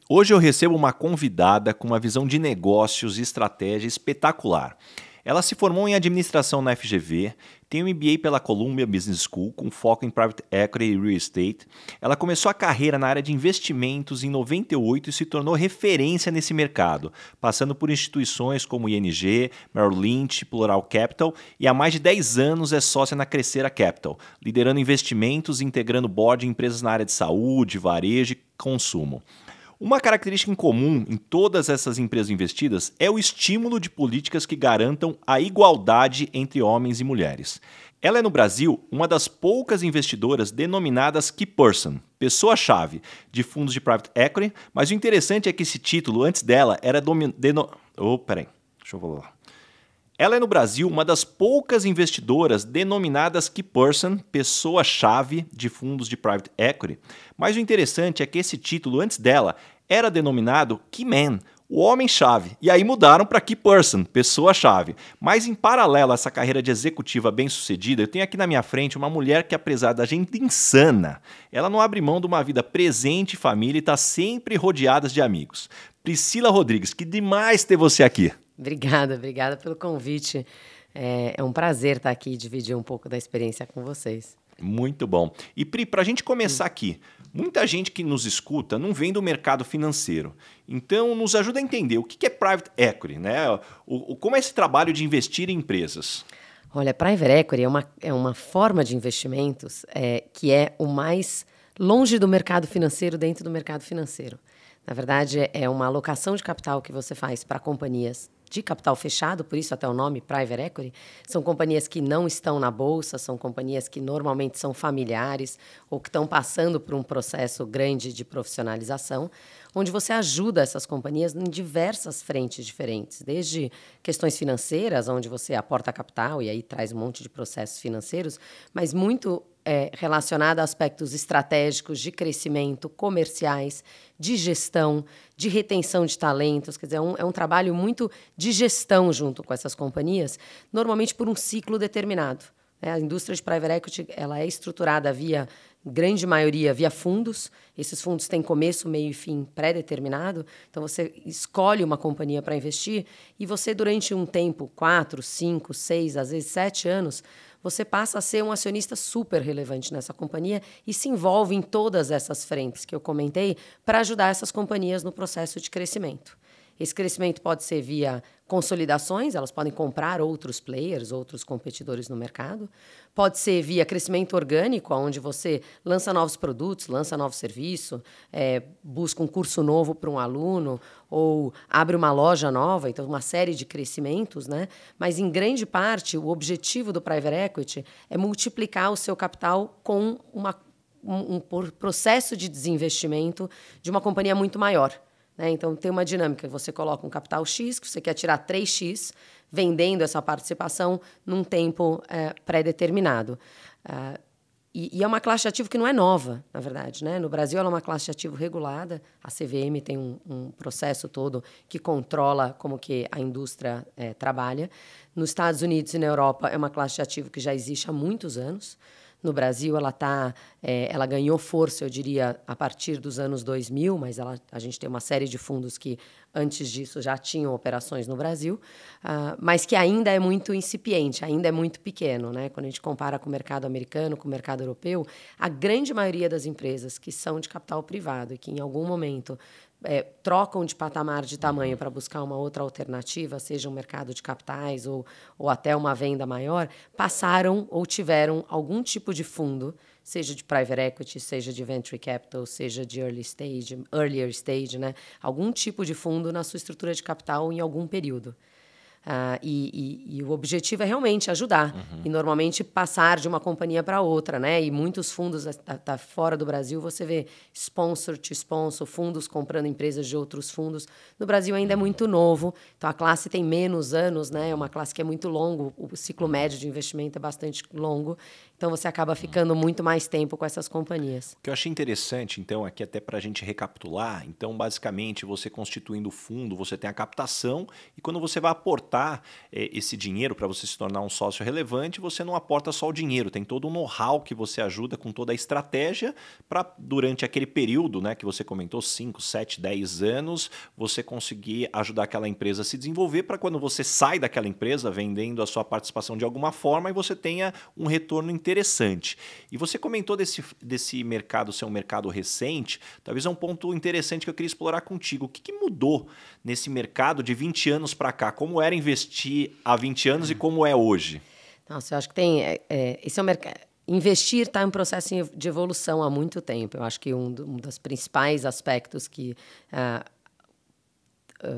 Hoje eu recebo uma convidada com uma visão de negócios e estratégia espetacular. Ela se formou em administração na FGV, tem um MBA pela Columbia Business School com foco em Private Equity e Real Estate. Ela começou a carreira na área de investimentos em 98 e se tornou referência nesse mercado, passando por instituições como ING, Merrill Lynch, Plural Capital e há mais de 10 anos é sócia na Crescera Capital, liderando investimentos e integrando board em empresas na área de saúde, varejo e consumo. Uma característica em comum em todas essas empresas investidas é o estímulo de políticas que garantam a igualdade entre homens e mulheres. Ela é, no Brasil, uma das poucas investidoras denominadas Key Person, pessoa-chave, de fundos de Private Equity, mas o interessante é que esse título, antes dela, era Ela é, no Brasil, uma das poucas investidoras denominadas Key Person, pessoa-chave de fundos de Private Equity, mas o interessante é que esse título, antes dela, era denominado Key Man, o homem-chave, e aí mudaram para Key Person, pessoa-chave. Mas em paralelo a essa carreira de executiva bem-sucedida, eu tenho aqui na minha frente uma mulher que, apesar da gente insana, ela não abre mão de uma vida presente e família e está sempre rodeada de amigos. Priscila Rodrigues, que demais ter você aqui. Obrigada pelo convite. É um prazer estar aqui e dividir um pouco da experiência com vocês. Muito bom. E Pri, para a gente começar aqui, muita gente que nos escuta não vem do mercado financeiro. Então, nos ajuda a entender o que é Private Equity, né? Como é esse trabalho de investir em empresas? Olha, Private Equity é uma forma de investimentos que é o mais longe do mercado financeiro dentro do mercado financeiro. Na verdade, é uma alocação de capital que você faz para companhias de capital fechado, por isso até o nome Private Equity. São companhias que não estão na bolsa, são companhias que normalmente são familiares ou que estão passando por um processo grande de profissionalização, onde você ajuda essas companhias em diversas frentes diferentes, desde questões financeiras, onde você aporta capital e aí traz um monte de processos financeiros, mas muito relacionada a aspectos estratégicos de crescimento, comerciais, de gestão, de retenção de talentos. Quer dizer, é um trabalho muito de gestão junto com essas companhias, normalmente por um ciclo determinado. A indústria de Private Equity ela é estruturada grande maioria, via fundos. Esses fundos têm começo, meio e fim pré-determinado. Então, você escolhe uma companhia para investir e você, durante um tempo, 4, 5, 6, às vezes 7 anos, você passa a ser um acionista super relevante nessa companhia e se envolve em todas essas frentes que eu comentei para ajudar essas companhias no processo de crescimento. Esse crescimento pode ser via consolidações, elas podem comprar outros players, outros competidores no mercado. Pode ser via crescimento orgânico, onde você lança novos produtos, lança novo serviço, busca um curso novo para um aluno, ou abre uma loja nova, então uma série de crescimentos, né? Mas, em grande parte, o objetivo do Private Equity é multiplicar o seu capital com um processo de desinvestimento de uma companhia muito maior. Então, tem uma dinâmica. Você coloca um capital X, que você quer tirar 3X, vendendo essa participação num tempo pré-determinado. E é uma classe de ativo que não é nova, na verdade. No Brasil, ela é uma classe de ativo regulada. A CVM tem um processo todo que controla como que a indústria trabalha. Nos Estados Unidos e na Europa, é uma classe de ativo que já existe há muitos anos. No Brasil, ela ganhou força, eu diria, a partir dos anos 2000, mas a gente tem uma série de fundos que, antes disso, já tinham operações no Brasil, mas que ainda é muito incipiente, ainda é muito pequeno. Quando a gente compara com o mercado americano, com o mercado europeu, a grande maioria das empresas que são de capital privado e que, em algum momento, trocam de patamar de tamanho para buscar uma outra alternativa, seja um mercado de capitais ou até uma venda maior, passaram ou tiveram algum tipo de fundo, seja de private equity, seja de venture capital, seja de earlier stage, algum tipo de fundo na sua estrutura de capital em algum período. E o objetivo é realmente ajudar. E, normalmente, passar de uma companhia para outra. E muitos fundos fora do Brasil, você vê sponsor to sponsor, fundos comprando empresas de outros fundos. No Brasil ainda é muito novo, então a classe tem menos anos, é uma classe que é muito longo, o ciclo médio de investimento é bastante longo, então você acaba ficando muito mais tempo com essas companhias. O que eu achei interessante, então, aqui até para a gente recapitular, então, basicamente, você constituindo o fundo, você tem a captação, e quando você vai aportar aportar esse dinheiro para você se tornar um sócio relevante, você não aporta só o dinheiro, tem todo um know-how que você ajuda com toda a estratégia para, durante aquele período, né, que você comentou, 5, 7, 10 anos, você conseguir ajudar aquela empresa a se desenvolver para quando você sai daquela empresa vendendo a sua participação de alguma forma e você tenha um retorno interessante. E você comentou desse mercado ser um mercado recente, talvez é um ponto interessante que eu queria explorar contigo. O que mudou nesse mercado de 20 anos para cá? Como era investir há 20 anos e como é hoje? Nossa, eu acho que tem... esse é um mercado... Investir está em um processo de evolução há muito tempo. Eu acho que um dos principais aspectos que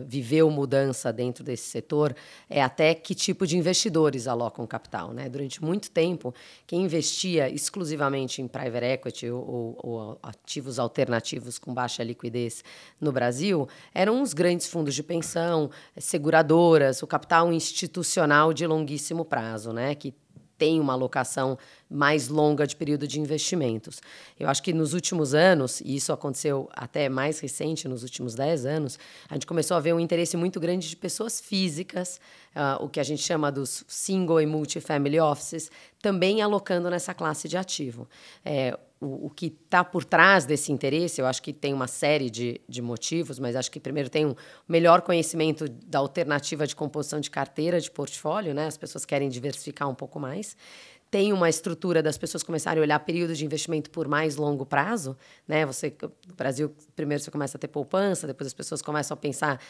viveu mudança dentro desse setor é até que tipo de investidores alocam capital, né? Durante muito tempo, quem investia exclusivamente em private equity ou ativos alternativos com baixa liquidez no Brasil eram os grandes fundos de pensão, seguradoras, o capital institucional de longuíssimo prazo, né? Que tem uma alocação mais longa de período de investimentos. Eu acho que nos últimos anos, e isso aconteceu até mais recente, nos últimos 10 anos, a gente começou a ver um interesse muito grande de pessoas físicas, o que a gente chama dos single e multifamily offices, também alocando nessa classe de ativo. O que está por trás desse interesse, eu acho que tem uma série de motivos, mas acho que primeiro tem um melhor conhecimento da alternativa de composição de carteira, de portfólio, né? As pessoas querem diversificar um pouco mais. Tem uma estrutura das pessoas começarem a olhar períodos de investimento por mais longo prazo, né? No Brasil, primeiro você começa a ter poupança, depois as pessoas começam a pensar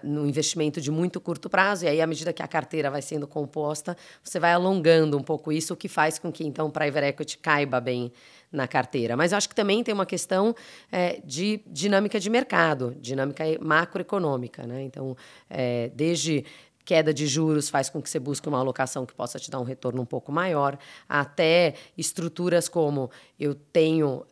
no investimento de muito curto prazo, e aí, à medida que a carteira vai sendo composta, você vai alongando um pouco isso, o que faz com que, então, o private equity caiba bem na carteira. Mas eu acho que também tem uma questão de dinâmica de mercado, dinâmica macroeconômica, né? Então, desde queda de juros faz com que você busque uma alocação que possa te dar um retorno um pouco maior, até estruturas como eu tenho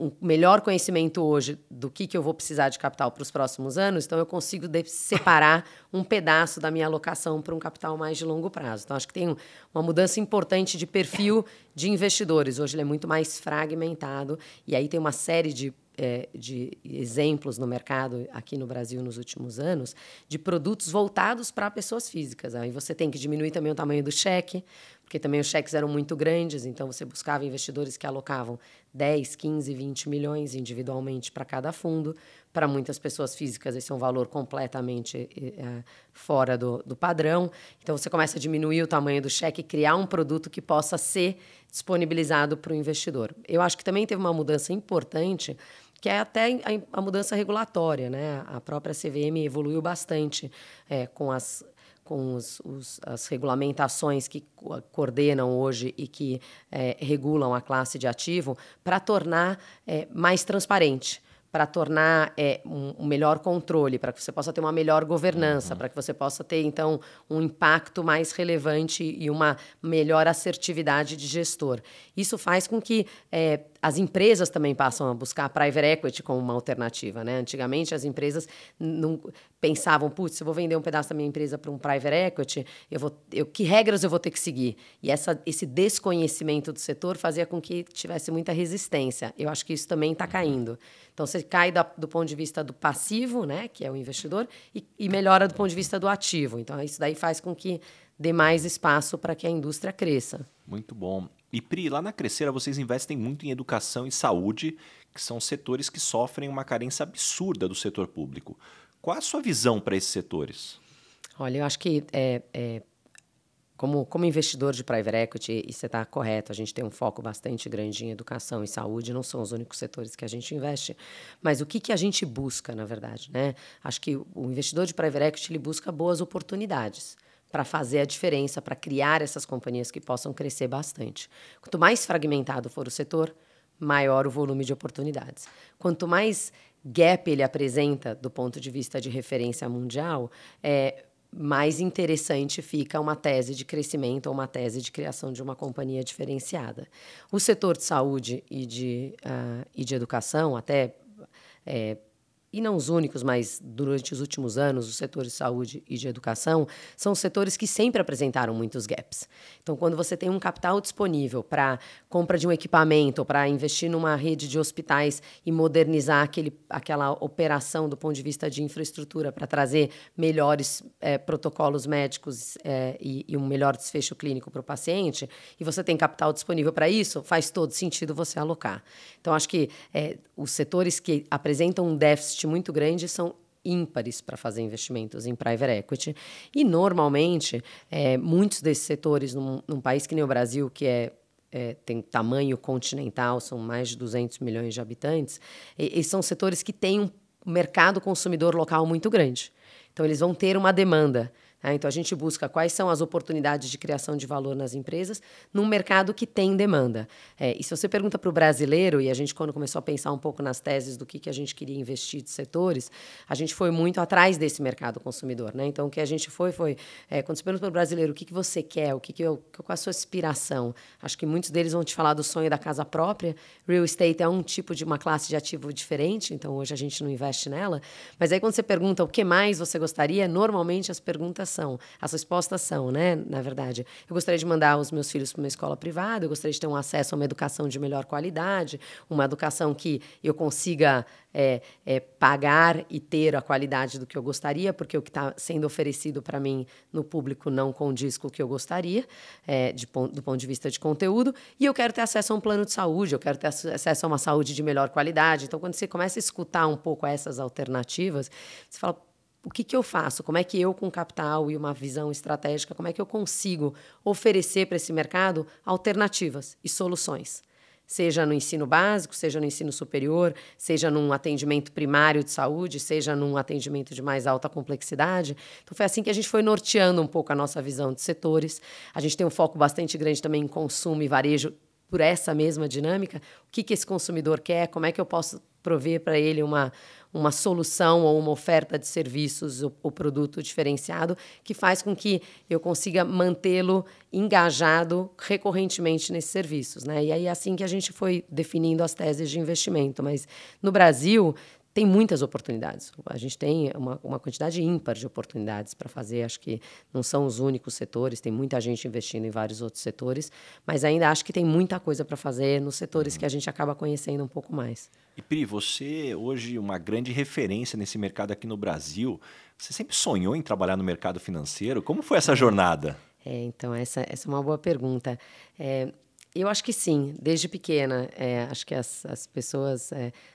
um melhor conhecimento hoje do que eu vou precisar de capital para os próximos anos, então eu consigo separar um pedaço da minha alocação para um capital mais de longo prazo. Então, acho que tem uma mudança importante de perfil de investidores. Hoje ele é muito mais fragmentado, e aí tem uma série de exemplos no mercado aqui no Brasil nos últimos anos de produtos voltados para pessoas físicas. Aí você tem que diminuir também o tamanho do cheque, porque também os cheques eram muito grandes, então você buscava investidores que alocavam 10, 15, 20 milhões individualmente para cada fundo. Para muitas pessoas físicas, esse é um valor completamente fora do padrão. Então, você começa a diminuir o tamanho do cheque e criar um produto que possa ser disponibilizado para o investidor. Eu acho que também teve uma mudança importante, que é até a mudança regulatória, né? A própria CVM evoluiu bastante com as regulamentações que coordenam hoje e que regulam a classe de ativo para tornar mais transparente, para tornar um melhor controle, para que você possa ter uma melhor governança, para que você possa ter, então, um impacto mais relevante e uma melhor assertividade de gestor. Isso faz com que as empresas também passam a buscar a private equity como uma alternativa, né? Antigamente, as empresas não pensavam, putz, se eu vou vender um pedaço da minha empresa para um private equity, que regras eu vou ter que seguir? E esse desconhecimento do setor fazia com que tivesse muita resistência. Eu acho que isso também está caindo. Então, você cai do ponto de vista do passivo, né, que é o investidor, e melhora do ponto de vista do ativo. Então, isso daí faz com que dê mais espaço para que a indústria cresça. Muito bom. E, Pri, lá na Crescera vocês investem muito em educação e saúde, que são setores que sofrem uma carência absurda do setor público. Qual a sua visão para esses setores? Olha, eu acho que como investidor de private equity, e você está correto, a gente tem um foco bastante grande em educação e saúde, não são os únicos setores que a gente investe, mas o que a gente busca, na verdade, né? Acho que o investidor de private equity ele busca boas oportunidades para fazer a diferença, para criar essas companhias que possam crescer bastante. Quanto mais fragmentado for o setor, maior o volume de oportunidades. Quanto mais gap ele apresenta do ponto de vista de referência mundial, mais interessante fica uma tese de crescimento ou uma tese de criação de uma companhia diferenciada. O setor de saúde e de educação, até e não os únicos, mas durante os últimos anos, os setores de saúde e de educação, são setores que sempre apresentaram muitos gaps. Então, quando você tem um capital disponível para compra de um equipamento, para investir numa rede de hospitais e modernizar aquela operação do ponto de vista de infraestrutura, para trazer melhores protocolos médicos e um melhor desfecho clínico para o paciente, e você tem capital disponível para isso, faz todo sentido você alocar. Então, acho que os setores que apresentam um déficit muito grande são ímpares para fazer investimentos em private equity. E, normalmente, muitos desses setores, num país que nem o Brasil, que tem tamanho continental, são mais de 200 milhões de habitantes, e são setores que têm um mercado consumidor local muito grande. Então, eles vão ter uma demanda. Então, a gente busca quais são as oportunidades de criação de valor nas empresas num mercado que tem demanda. E se você pergunta para o brasileiro, e a gente, quando começou a pensar um pouco nas teses do que a gente queria investir de setores, a gente foi muito atrás desse mercado consumidor. Então, o que a gente foi quando você pergunta para o brasileiro o que você quer, qual é a sua aspiração, acho que muitos deles vão te falar do sonho da casa própria. Real estate é um tipo de uma classe de ativo diferente, então hoje a gente não investe nela. Mas aí, quando você pergunta o que mais você gostaria, normalmente as respostas são, na verdade, eu gostaria de mandar os meus filhos para uma escola privada, eu gostaria de ter um acesso a uma educação de melhor qualidade, uma educação que eu consiga pagar e ter a qualidade do que eu gostaria, porque o que está sendo oferecido para mim no público não condiz com o que eu gostaria, do ponto de vista de conteúdo, e eu quero ter acesso a um plano de saúde, eu quero ter acesso a uma saúde de melhor qualidade. Então, quando você começa a escutar um pouco essas alternativas, você fala, o que eu faço? Como é que eu, com capital e uma visão estratégica, como é que eu consigo oferecer para esse mercado alternativas e soluções? Seja no ensino básico, seja no ensino superior, seja num atendimento primário de saúde, seja num atendimento de mais alta complexidade. Então, foi assim que a gente foi norteando um pouco a nossa visão de setores. A gente tem um foco bastante grande também em consumo e varejo por essa mesma dinâmica. O que esse consumidor quer? Como é que eu posso prover para ele uma solução ou uma oferta de serviços ou produto diferenciado que faz com que eu consiga mantê-lo engajado recorrentemente nesses serviços. E aí é assim que a gente foi definindo as teses de investimento. Mas no Brasil tem muitas oportunidades. A gente tem uma quantidade ímpar de oportunidades para fazer. Acho que não são os únicos setores, tem muita gente investindo em vários outros setores, mas ainda acho que tem muita coisa para fazer nos setores que a gente acaba conhecendo um pouco mais. E Pri, você hoje uma grande referência nesse mercado aqui no Brasil. Você sempre sonhou em trabalhar no mercado financeiro? Como foi essa jornada? Então, essa é uma boa pergunta. Eu acho que sim, desde pequena. Acho que as pessoas,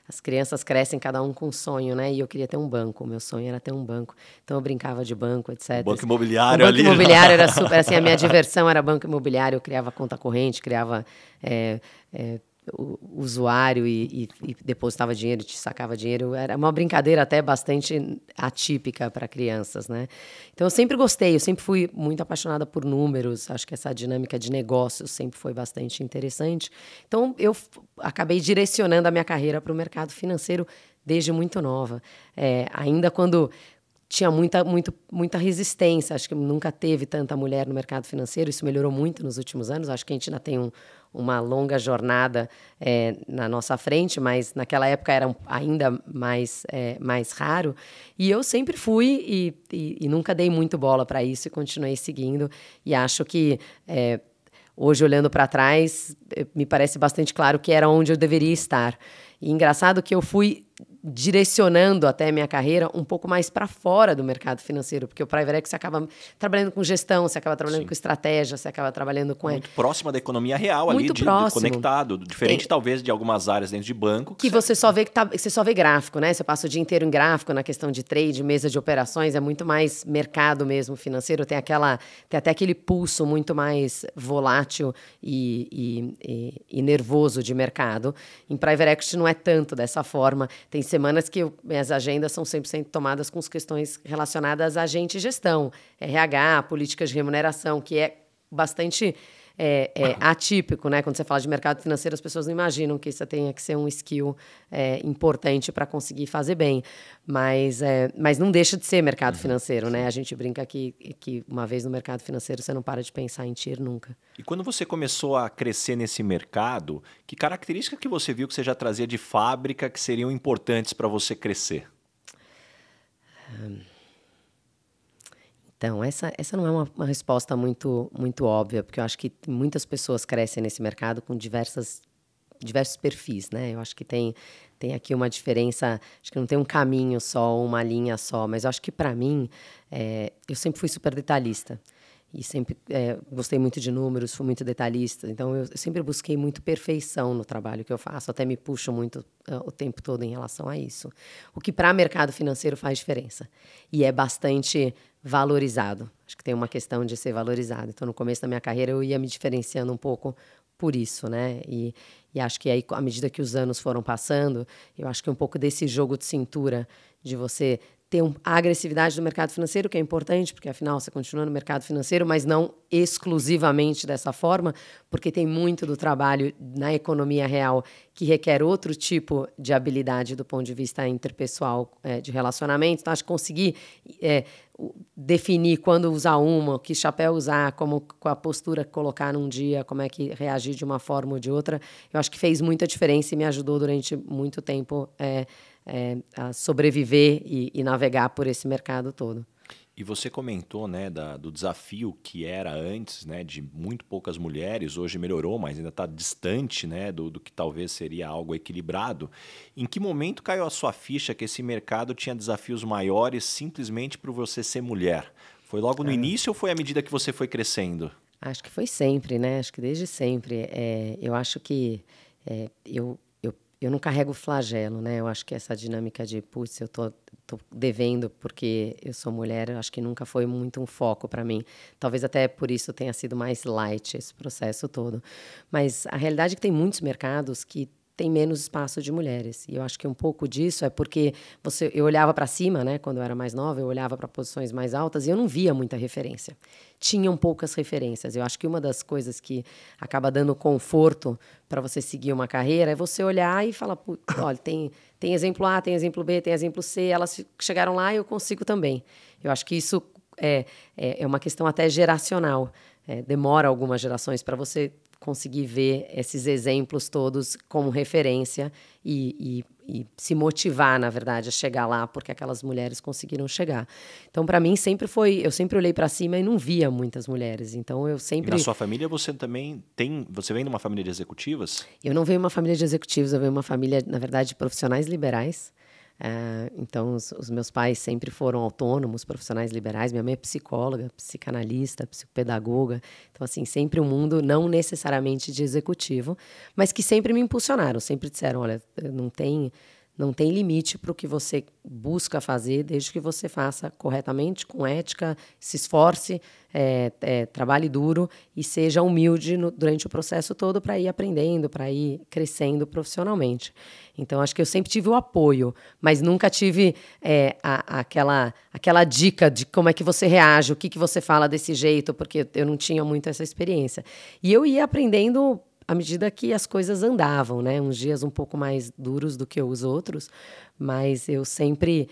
as crianças crescem cada um com um sonho, E eu queria ter um banco. O meu sonho era ter um banco. Então eu brincava de banco, etc. O banco imobiliário ali. O banco imobiliário era super. Assim, a minha diversão diversão era banco imobiliário. Eu criava conta corrente, criava o usuário e depositava dinheiro, te sacava dinheiro. Era uma brincadeira até bastante atípica para crianças, Então, eu sempre gostei, eu sempre fui muito apaixonada por números. Acho que essa dinâmica de negócios sempre foi bastante interessante. Então, eu acabei direcionando a minha carreira para o mercado financeiro desde muito nova. Ainda quando tinha muita resistência. Acho que nunca teve tanta mulher no mercado financeiro. Isso melhorou muito nos últimos anos. Acho que a gente ainda tem uma longa jornada na nossa frente, mas naquela época era ainda mais raro. E eu sempre fui e nunca dei muito bola para isso e continuei seguindo. E acho que hoje, olhando para trás, me parece bastante claro que era onde eu deveria estar. E engraçado que eu fui direcionando até a minha carreira um pouco mais para fora do mercado financeiro, porque o private equity você acaba trabalhando com gestão, você acaba trabalhando com estratégia, você acaba trabalhando com... Muito próxima da economia real muito ali, próximo. Conectado, diferente talvez de algumas áreas dentro de banco. Que você só vê você só vê gráfico, Você passa o dia inteiro em gráfico, na questão de trade, mesa de operações, é muito mais mercado mesmo financeiro, tem até aquele pulso muito mais volátil e nervoso de mercado. Em private equity não é tanto dessa forma, tem semanas que minhas agendas são 100% tomadas com as questões relacionadas a gente e gestão, RH, políticas de remuneração, que é bastante atípico, Quando você fala de mercado financeiro, as pessoas não imaginam que isso tenha que ser um skill importante para conseguir fazer bem. Mas não deixa de ser mercado financeiro, A gente brinca que uma vez no mercado financeiro você não para de pensar em TIR nunca. E quando você começou a crescer nesse mercado, que característica que você viu que você já trazia de fábrica que seriam importantes para você crescer? Então, essa não é uma resposta muito, muito óbvia, porque eu acho que muitas pessoas crescem nesse mercado com diversos perfis, né? Eu acho que tem aqui uma diferença, acho que não tem um caminho só, uma linha só, mas eu acho que para mim, eu sempre fui super detalhista. E sempre gostei muito de números, fui muito detalhista. Então, eu sempre busquei muito perfeição no trabalho que eu faço. Até me puxo muito o tempo todo em relação a isso. O que para mercado financeiro faz diferença. E é bastante valorizado. Acho que tem uma questão de ser valorizado. Então, no começo da minha carreira, eu ia me diferenciando um pouco por isso, né? E acho que aí, à medida que os anos foram passando, eu acho que um pouco desse jogo de cintura, de você ter a agressividade do mercado financeiro, que é importante, porque afinal você continua no mercado financeiro, mas não exclusivamente dessa forma, porque tem muito do trabalho na economia real que requer outro tipo de habilidade do ponto de vista interpessoal, de relacionamento. Então, acho que conseguir definir quando usar uma, que chapéu usar, como com a postura colocar num dia, como é que reagir de uma forma ou de outra, eu acho que fez muita diferença e me ajudou durante muito tempo a sobreviver e navegar por esse mercado todo. E você comentou, né, do desafio que era antes, né, de muito poucas mulheres, hoje melhorou, mas ainda está distante, né, do que talvez seria algo equilibrado. Em que momento caiu a sua ficha que esse mercado tinha desafios maiores simplesmente por você ser mulher? Foi logo no início ou foi à medida que você foi crescendo? Acho que foi sempre, né? Acho que desde sempre. Eu acho que eu não carrego flagelo, né? Eu acho que essa dinâmica de, putz, eu tô devendo porque eu sou mulher, eu acho que nunca foi muito um foco para mim. Talvez até por isso tenha sido mais light esse processo todo. Mas a realidade é que tem muitos mercados que tem menos espaço de mulheres. E eu acho que um pouco disso é porque eu olhava para cima, né, quando eu era mais nova, eu olhava para posições mais altas e eu não via muita referência. Tinham poucas referências. Eu acho que uma das coisas que acaba dando conforto para você seguir uma carreira é você olhar e falar, olha, tem exemplo A, tem exemplo B, tem exemplo C, elas chegaram lá e eu consigo também. Eu acho que isso é uma questão até geracional. Demora algumas gerações para você conseguir ver esses exemplos todos como referência e se motivar, na verdade, a chegar lá, porque aquelas mulheres conseguiram chegar. Então, para mim, eu sempre olhei para cima e não via muitas mulheres. Então, eu sempre... E na sua família você também você vem de uma família de executivas? Eu não venho de uma família de executivos, eu venho de uma família, na verdade, de profissionais liberais. Então, os meus pais sempre foram autônomos, profissionais liberais. Minha mãe é psicóloga, psicanalista, psicopedagoga. Então, assim, sempre um mundo não necessariamente de executivo, mas que sempre me impulsionaram, sempre disseram, olha, não tem limite para o que você busca fazer, desde que você faça corretamente, com ética, se esforce, trabalhe duro e seja humilde durante o processo todo para ir aprendendo, para ir crescendo profissionalmente. Então, acho que eu sempre tive o apoio, mas nunca tive aquela dica de como é que você reage, o que você fala desse jeito, porque eu não tinha muito essa experiência. E eu ia aprendendo à medida que as coisas andavam, né? Uns dias um pouco mais duros do que os outros, mas eu sempre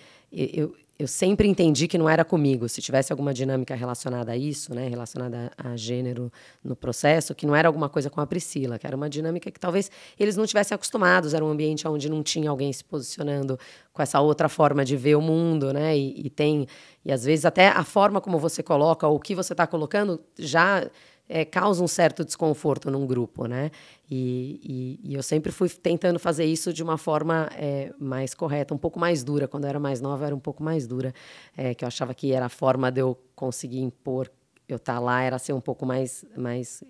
entendi que não era comigo. Se tivesse alguma dinâmica relacionada a isso, né? Relacionada a gênero no processo, que não era alguma coisa com a Priscila, que era uma dinâmica que talvez eles não tivessem acostumados, era um ambiente onde não tinha alguém se posicionando com essa outra forma de ver o mundo, né? E às vezes até a forma como você coloca, ou o que você está colocando, já causa um certo desconforto num grupo, né? E eu sempre fui tentando fazer isso de uma forma mais correta, um pouco mais dura. Quando eu era mais nova, eu era um pouco mais dura, que eu achava que era a forma de eu conseguir impor, eu estar lá, era ser um pouco mais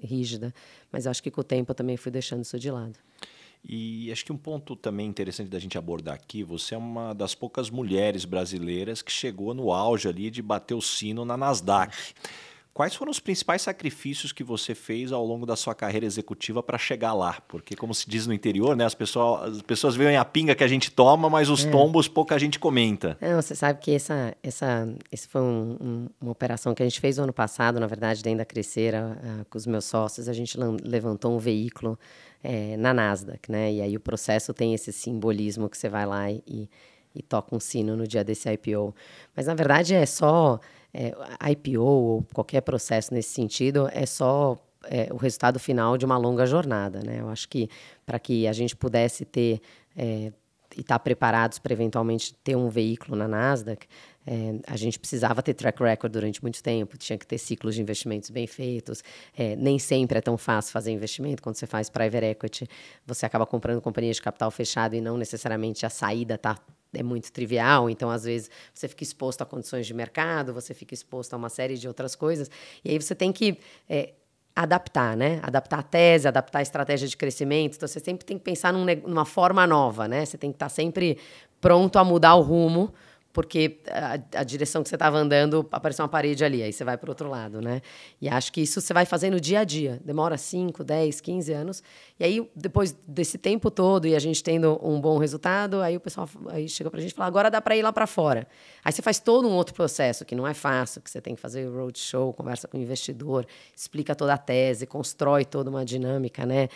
rígida. Mas eu acho que com o tempo eu também fui deixando isso de lado. E acho que um ponto também interessante da gente abordar aqui, você é uma das poucas mulheres brasileiras que chegou no auge ali de bater o sino na Nasdaq. Quais foram os principais sacrifícios que você fez ao longo da sua carreira executiva para chegar lá? Porque, como se diz no interior, né, as pessoas veem a pinga que a gente toma, mas os tombos pouca gente comenta. Não, você sabe que esse foi uma operação que a gente fez no ano passado, na verdade, dentro da Crescera, com os meus sócios. A gente levantou um veículo na Nasdaq, né? E aí o processo tem esse simbolismo que você vai lá e toca um sino no dia desse IPO. Mas, na verdade, é só... IPO ou qualquer processo nesse sentido é só o resultado final de uma longa jornada, né? Eu acho que para que a gente pudesse ter estar preparados para eventualmente ter um veículo na Nasdaq, a gente precisava ter track record durante muito tempo, tinha que ter ciclos de investimentos bem feitos. Nem sempre é tão fácil fazer investimento. Quando você faz private equity, você acaba comprando companhias de capital fechado e não necessariamente a saída é muito trivial. Então, às vezes, você fica exposto a condições de mercado, você fica exposto a uma série de outras coisas. E aí você tem que adaptar, né? Adaptar a tese, adaptar a estratégia de crescimento. Então, você sempre tem que pensar numa forma nova, né? Você tem que estar sempre pronto a mudar o rumo, porque a direção que você estava andando, apareceu uma parede ali, aí você vai para o outro lado, né? E acho que isso você vai fazendo dia a dia. Demora 5, 10, 15 anos. E aí, depois desse tempo todo, e a gente tendo um bom resultado, aí o pessoal aí chega para a gente e fala, agora dá para ir lá para fora. Aí você faz todo um outro processo, que não é fácil, que você tem que fazer roadshow, conversa com o investidor, explica toda a tese, constrói toda uma dinâmica, né?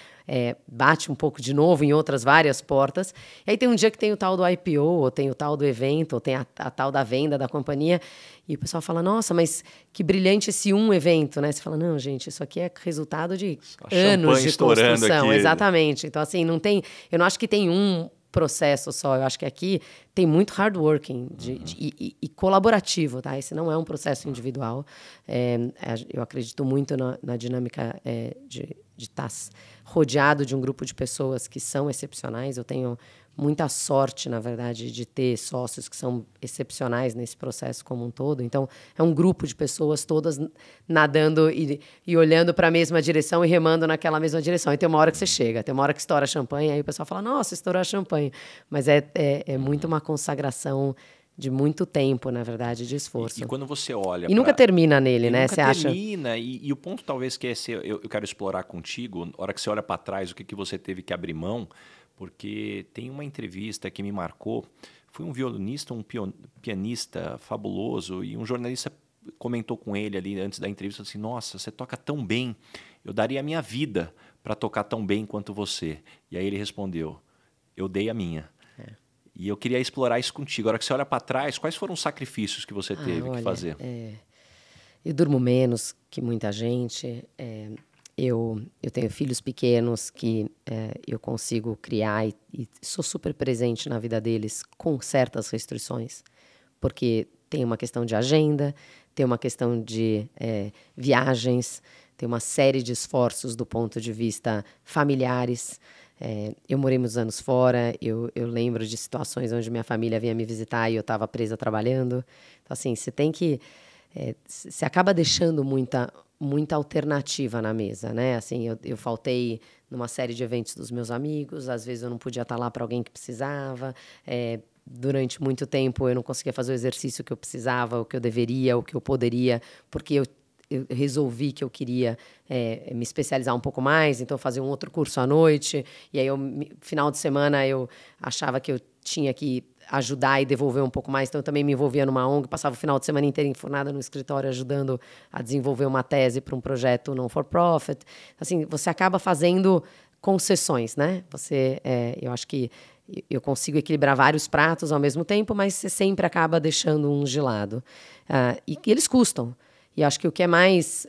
Bate um pouco de novo em outras várias portas. E aí tem um dia que tem o tal do IPO, ou tem o tal do evento, ou tem a tal da venda da companhia, e o pessoal fala, nossa, mas que brilhante esse evento, né? Você fala, não, gente, isso aqui é resultado de anos de construção. Aqui. Exatamente. Então, assim, eu não acho que tem um processo só, eu acho que aqui tem muito hard working e colaborativo, tá? Esse não é um processo individual. Eu acredito muito na dinâmica de estar rodeado de um grupo de pessoas que são excepcionais. Eu tenho muita sorte, na verdade, de ter sócios que são excepcionais nesse processo como um todo. Então, é um grupo de pessoas todas nadando e olhando para a mesma direção e remando naquela mesma direção. E tem uma hora que você chega, tem uma hora que estoura a champanhe, aí o pessoal fala, nossa, estourou a champanhe. Mas é muito uma consagração de muito tempo, na verdade, de esforço. E quando você olha... E nunca termina nele, né? Nunca termina. E o ponto talvez que eu quero explorar contigo, na hora que você olha para trás, o que você teve que abrir mão, porque tem uma entrevista que me marcou, foi um violinista, um pianista fabuloso, e um jornalista comentou com ele ali antes da entrevista, assim, nossa, você toca tão bem, eu daria a minha vida para tocar tão bem quanto você. E aí ele respondeu, eu dei a minha. E eu queria explorar isso contigo. Agora que você olha para trás, quais foram os sacrifícios que você teve que fazer? Eu durmo menos que muita gente. Eu tenho filhos pequenos que eu consigo criar e sou super presente na vida deles com certas restrições. Porque tem uma questão de agenda, tem uma questão de viagens, tem uma série de esforços do ponto de vista familiares. Eu morei muitos anos fora, eu lembro de situações onde minha família vinha me visitar e eu estava presa trabalhando. Então, assim, você tem que... você acaba deixando muita alternativa na mesa, né? Assim, eu faltei numa série de eventos dos meus amigos, às vezes eu não podia estar lá para alguém que precisava. Durante muito tempo eu não conseguia fazer o exercício que eu precisava, o que eu deveria, o que eu poderia, porque eu resolvi que eu queria me especializar um pouco mais, então fazer um outro curso à noite, e aí final de semana eu achava que eu tinha que ajudar e devolver um pouco mais, então eu também me envolvia numa ONG, passava o final de semana inteiro enfurnada no escritório ajudando a desenvolver uma tese para um projeto non-for-profit. Assim, você acaba fazendo concessões, né? Eu acho que eu consigo equilibrar vários pratos ao mesmo tempo, mas você sempre acaba deixando uns de lado. E eles custam. E acho que o que é mais...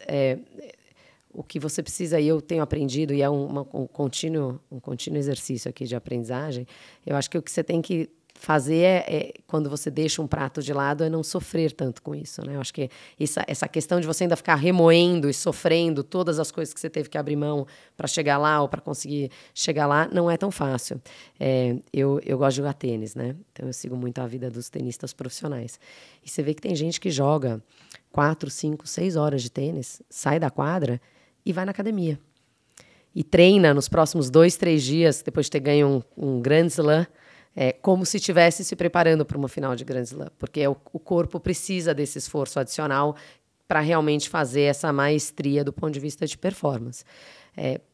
o que você precisa, e eu tenho aprendido, e é um contínuo exercício aqui de aprendizagem, eu acho que o que você tem que fazer quando você deixa um prato de lado, é não sofrer tanto com isso, né? Eu acho que essa questão de você ainda ficar remoendo e sofrendo todas as coisas que você teve que abrir mão para chegar lá ou para conseguir chegar lá, não é tão fácil. Eu gosto de jogar tênis, né? Então eu sigo muito a vida dos tenistas profissionais. E você vê que tem gente que joga 4, 5, 6 horas de tênis, sai da quadra e vai na academia. E treina nos próximos 2, 3 dias, depois de ter ganho um Grand Slam, como se estivesse se preparando para uma final de Grand Slam. Porque o corpo precisa desse esforço adicional para realmente fazer essa maestria do ponto de vista de performance.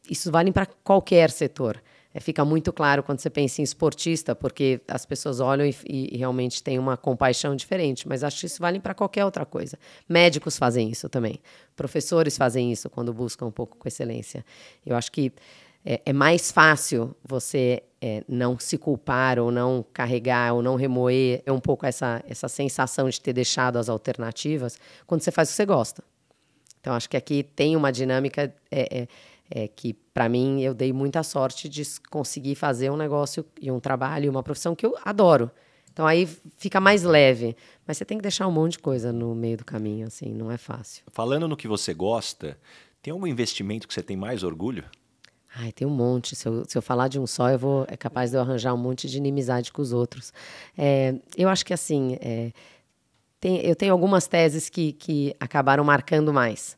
Isso vale para qualquer setor. Fica muito claro quando você pensa em esportista, porque as pessoas olham e realmente têm uma compaixão diferente, mas acho que isso vale para qualquer outra coisa. Médicos fazem isso também. Professores fazem isso quando buscam um pouco com excelência. Eu acho que é mais fácil você não se culpar ou não carregar ou não remoer um pouco essa sensação de ter deixado as alternativas quando você faz o que você gosta. Então, acho que aqui tem uma dinâmica... que, para mim, eu dei muita sorte de conseguir fazer um negócio e um trabalho, uma profissão que eu adoro. Então, aí fica mais leve. Mas você tem que deixar um monte de coisa no meio do caminho, assim, não é fácil. Falando no que você gosta, tem algum investimento que você tem mais orgulho? Ai, tem um monte. Se eu falar de um só, é capaz de eu arranjar um monte de inimizade com os outros. Eu acho que, assim, eu tenho algumas teses que acabaram marcando mais.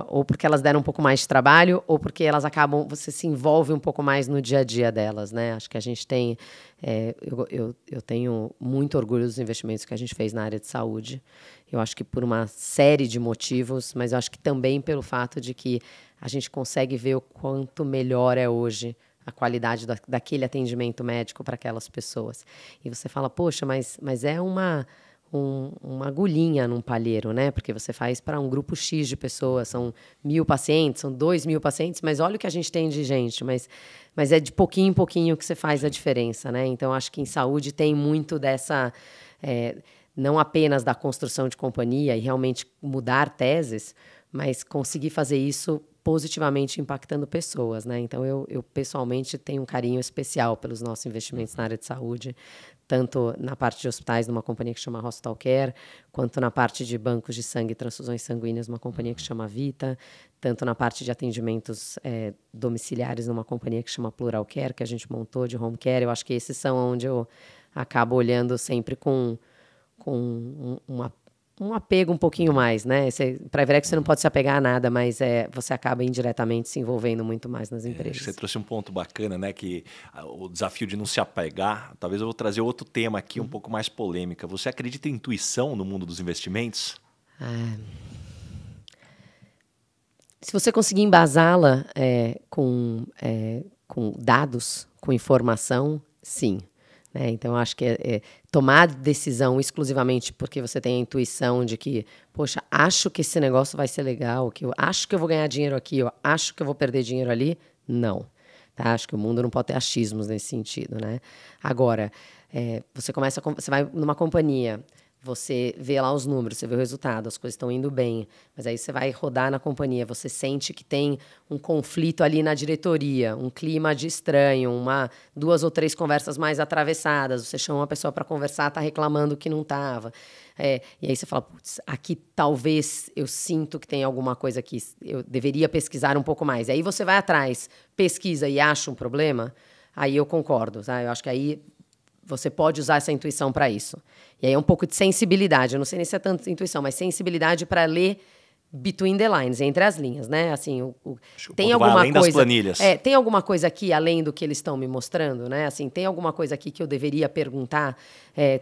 Ou porque elas deram um pouco mais de trabalho, ou porque elas acabam, você se envolve um pouco mais no dia a dia delas, né? Acho que a gente tem, eu tenho muito orgulho dos investimentos que a gente fez na área de saúde. Eu acho que por uma série de motivos, mas eu acho que também pelo fato de que a gente consegue ver o quanto melhor é hoje a qualidade daquele atendimento médico para aquelas pessoas. E você fala, poxa, mas é uma agulhinha num palheiro, né? Porque você faz para um grupo X de pessoas, são 1.000 pacientes, são 2.000 pacientes, mas olha o que a gente tem de gente, mas é de pouquinho em pouquinho que você faz a diferença, né? Então, acho que em saúde tem muito dessa, não apenas da construção de companhia e realmente mudar teses, mas conseguir fazer isso positivamente impactando pessoas, né? Então, eu pessoalmente tenho um carinho especial pelos nossos investimentos na área de saúde, tanto na parte de hospitais, numa companhia que chama Hospital Care, quanto na parte de bancos de sangue e transfusões sanguíneas, numa companhia que chama Vita, tanto na parte de atendimentos domiciliares, numa companhia que chama Plural Care, que a gente montou de home care. Eu acho que esses são onde eu acabo olhando sempre com um apego um pouquinho mais, né? Para a Everex você não pode se apegar a nada, mas você acaba indiretamente se envolvendo muito mais nas empresas. Você trouxe um ponto bacana, né? Que o desafio de não se apegar. Talvez eu vou trazer outro tema aqui um pouco mais polêmica. Você acredita em intuição no mundo dos investimentos? Se você conseguir embasá-la com dados, com informação, sim. Então, eu acho que tomar decisão exclusivamente porque você tem a intuição de que, poxa, acho que esse negócio vai ser legal, que eu acho que eu vou ganhar dinheiro aqui, eu acho que eu vou perder dinheiro ali, não. Tá? Acho que o mundo não pode ter achismos nesse sentido, né? Agora, você vai numa companhia, você vê lá os números, você vê o resultado, as coisas estão indo bem, mas aí você vai rodar na companhia, você sente que tem um conflito ali na diretoria, um clima de estranho, 2 ou 3 conversas mais atravessadas, você chama uma pessoa para conversar, está reclamando que não estava. E aí você fala, putz, aqui talvez eu sinto que tem alguma coisa que eu deveria pesquisar um pouco mais. E aí você vai atrás, pesquisa e acha um problema, aí eu concordo, tá? Eu acho que aí você pode usar essa intuição para isso. E aí é um pouco de sensibilidade. Eu não sei nem se é tanto intuição, mas sensibilidade para ler between the lines, entre as linhas, né? Assim, tem alguma vai além coisa, das planilhas. Tem alguma coisa aqui além do que eles estão me mostrando, né? Assim, tem alguma coisa aqui que eu deveria perguntar?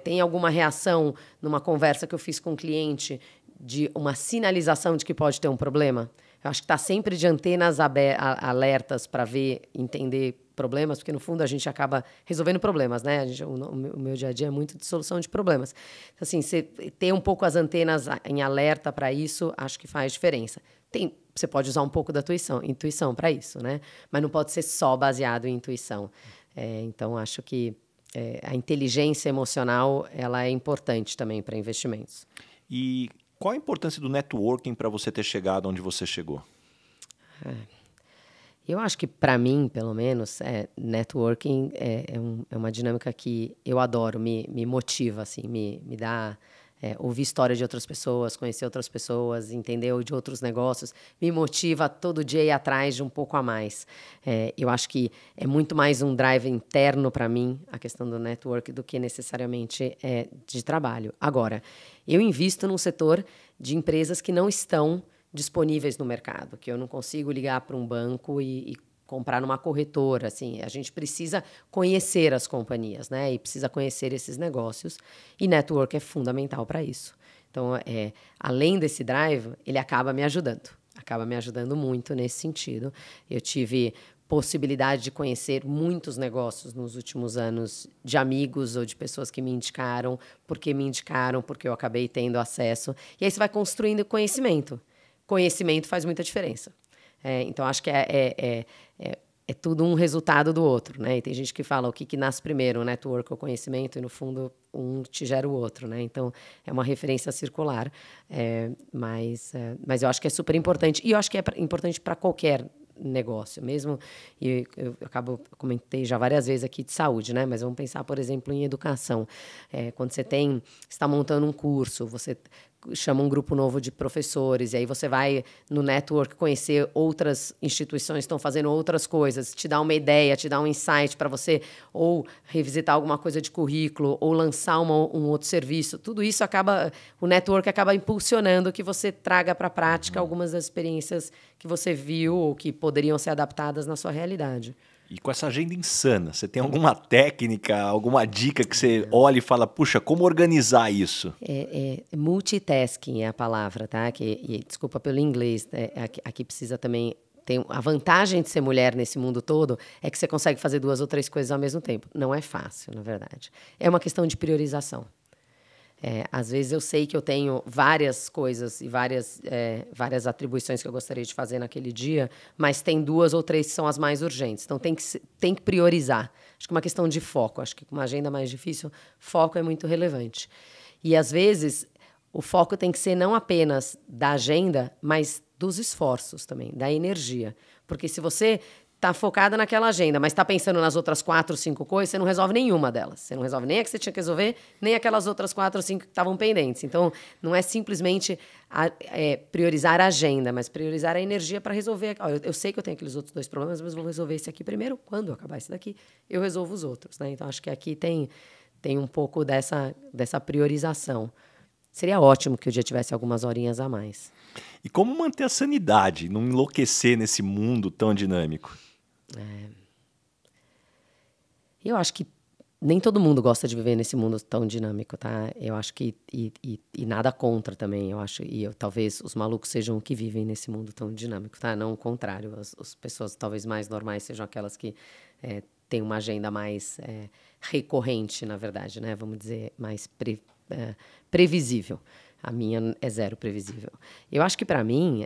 Tem alguma reação numa conversa que eu fiz com um cliente de uma sinalização de que pode ter um problema? Eu acho que está sempre de antenas alertas para entender problemas, porque, no fundo, a gente acaba resolvendo problemas, né? O meu dia a dia é muito de solução de problemas. Então, assim, você ter um pouco as antenas em alerta para isso, acho que faz diferença. Você pode usar um pouco da intuição para isso, né? Mas não pode ser só baseado em intuição. Então, acho que a inteligência emocional ela é importante também para investimentos. E qual a importância do networking para você ter chegado onde você chegou? Eu acho que, para mim, pelo menos, networking é uma dinâmica que eu adoro, me motiva, assim, me dá... ouvir história de outras pessoas, conhecer outras pessoas, entender de outros negócios, me motiva todo dia a ir atrás de um pouco a mais. Eu acho que é muito mais um drive interno para mim, a questão do network, do que necessariamente de trabalho. Agora, eu invisto num setor de empresas que não estão disponíveis no mercado, que eu não consigo ligar para um banco e comprar numa corretora, assim, a gente precisa conhecer as companhias, né? E precisa conhecer esses negócios, e network é fundamental para isso. Então, além desse drive, ele acaba me ajudando muito nesse sentido. Eu tive possibilidade de conhecer muitos negócios nos últimos anos, de amigos ou de pessoas que me indicaram, porque eu acabei tendo acesso, e aí você vai construindo conhecimento. Conhecimento faz muita diferença. Então, acho que é tudo um resultado do outro, né? E tem gente que fala o que nasce primeiro, o network ou o conhecimento, e, no fundo, um te gera o outro, né? Então, é uma referência circular. Mas eu acho que é super importante. E eu acho que é importante para qualquer negócio. Mesmo, e eu comentei já várias vezes aqui de saúde, né? Mas vamos pensar, por exemplo, em educação. Quando você está montando um curso, você chama um grupo novo de professores, e aí você vai no network conhecer outras instituições que estão fazendo outras coisas, te dá uma ideia, te dá um insight para você ou revisitar alguma coisa de currículo, ou lançar um outro serviço. Tudo isso o network acaba impulsionando que você traga para a prática algumas das experiências que você viu ou que poderiam ser adaptadas na sua realidade. E com essa agenda insana, você tem alguma técnica, alguma dica que você olha e fala, puxa, como organizar isso? Multitasking é a palavra, tá? Desculpa pelo inglês, aqui precisa também... A vantagem de ser mulher nesse mundo todo é que você consegue fazer 2 ou 3 coisas ao mesmo tempo. Não é fácil, na verdade. É uma questão de priorização. Às vezes eu sei que eu tenho várias coisas e várias atribuições que eu gostaria de fazer naquele dia, mas tem 2 ou 3 que são as mais urgentes. Então tem que priorizar. Acho que é uma questão de foco. Acho que com uma agenda mais difícil, foco é muito relevante. E às vezes o foco tem que ser não apenas da agenda, mas dos esforços também, da energia. Porque se você está focada naquela agenda, mas está pensando nas outras 4, 5 coisas, você não resolve nenhuma delas. Você não resolve nem a que você tinha que resolver, nem aquelas outras 4 ou 5 que estavam pendentes. Então, não é simplesmente priorizar a agenda, mas priorizar a energia para resolver. Eu sei que eu tenho aqueles outros 2 problemas, mas vou resolver esse aqui primeiro. Quando eu acabar esse daqui, eu resolvo os outros, né? Então, acho que aqui tem um pouco dessa priorização. Seria ótimo que o dia tivesse algumas horinhas a mais. E como manter a sanidade, não enlouquecer nesse mundo tão dinâmico? Eu acho que nem todo mundo gosta de viver nesse mundo tão dinâmico, tá? Eu acho que... E nada contra também, eu acho. Talvez os malucos sejam que vivem nesse mundo tão dinâmico, tá? Não o contrário. As pessoas talvez mais normais sejam aquelas que têm uma agenda mais recorrente, na verdade, né? Vamos dizer, mais previsível. A minha é 0 previsível. Eu acho que para mim...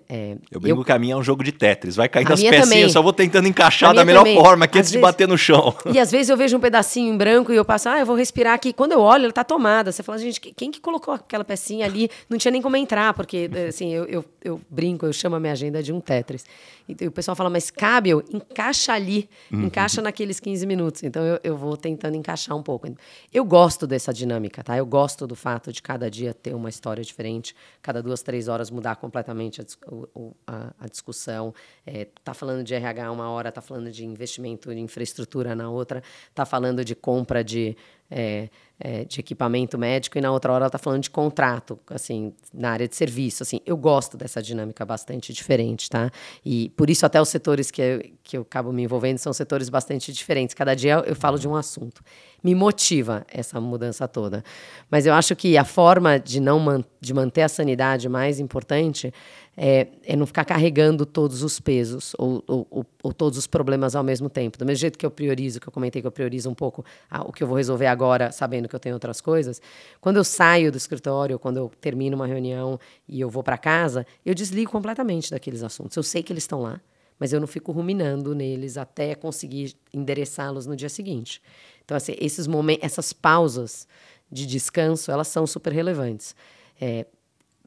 Eu brinco que a minha é um jogo de Tetris. Vai caindo as pecinhas, eu só vou tentando encaixar da melhor forma, aqui antes de bater no chão. E às vezes eu vejo um pedacinho em branco e eu passo, eu vou respirar aqui. Quando eu olho, ela tá tomada. Você fala, gente, quem que colocou aquela pecinha ali? Não tinha nem como entrar, porque assim, eu brinco, eu chamo a minha agenda de um Tetris. E o pessoal fala, mas cabe, encaixa ali, encaixa naqueles 15 minutos. Então eu vou tentando encaixar um pouco. Eu gosto dessa dinâmica, tá? Eu gosto do fato de cada dia ter uma história diferente, cada 2, 3 horas mudar completamente a discussão. Tá falando de RH uma hora, tá falando de investimento em infraestrutura na outra, tá falando de compra de equipamento médico e na outra hora ela tá falando de contrato, assim, na área de serviço, assim. Eu gosto dessa dinâmica bastante diferente, tá? E por isso até os setores que eu acabo me envolvendo são setores bastante diferentes. Cada dia eu falo de um assunto. Me motiva essa mudança toda. Mas eu acho que a forma de manter a sanidade mais importante é não ficar carregando todos os pesos ou todos os problemas ao mesmo tempo. Do mesmo jeito que eu priorizo, que eu comentei que eu priorizo um pouco o que eu vou resolver agora, sabendo que eu tenho outras coisas, quando eu saio do escritório, quando eu termino uma reunião e eu vou para casa, eu desligo completamente daqueles assuntos. Eu sei que eles estão lá, mas eu não fico ruminando neles até conseguir endereçá-los no dia seguinte. Então, assim, essas pausas de descanso, elas são super relevantes.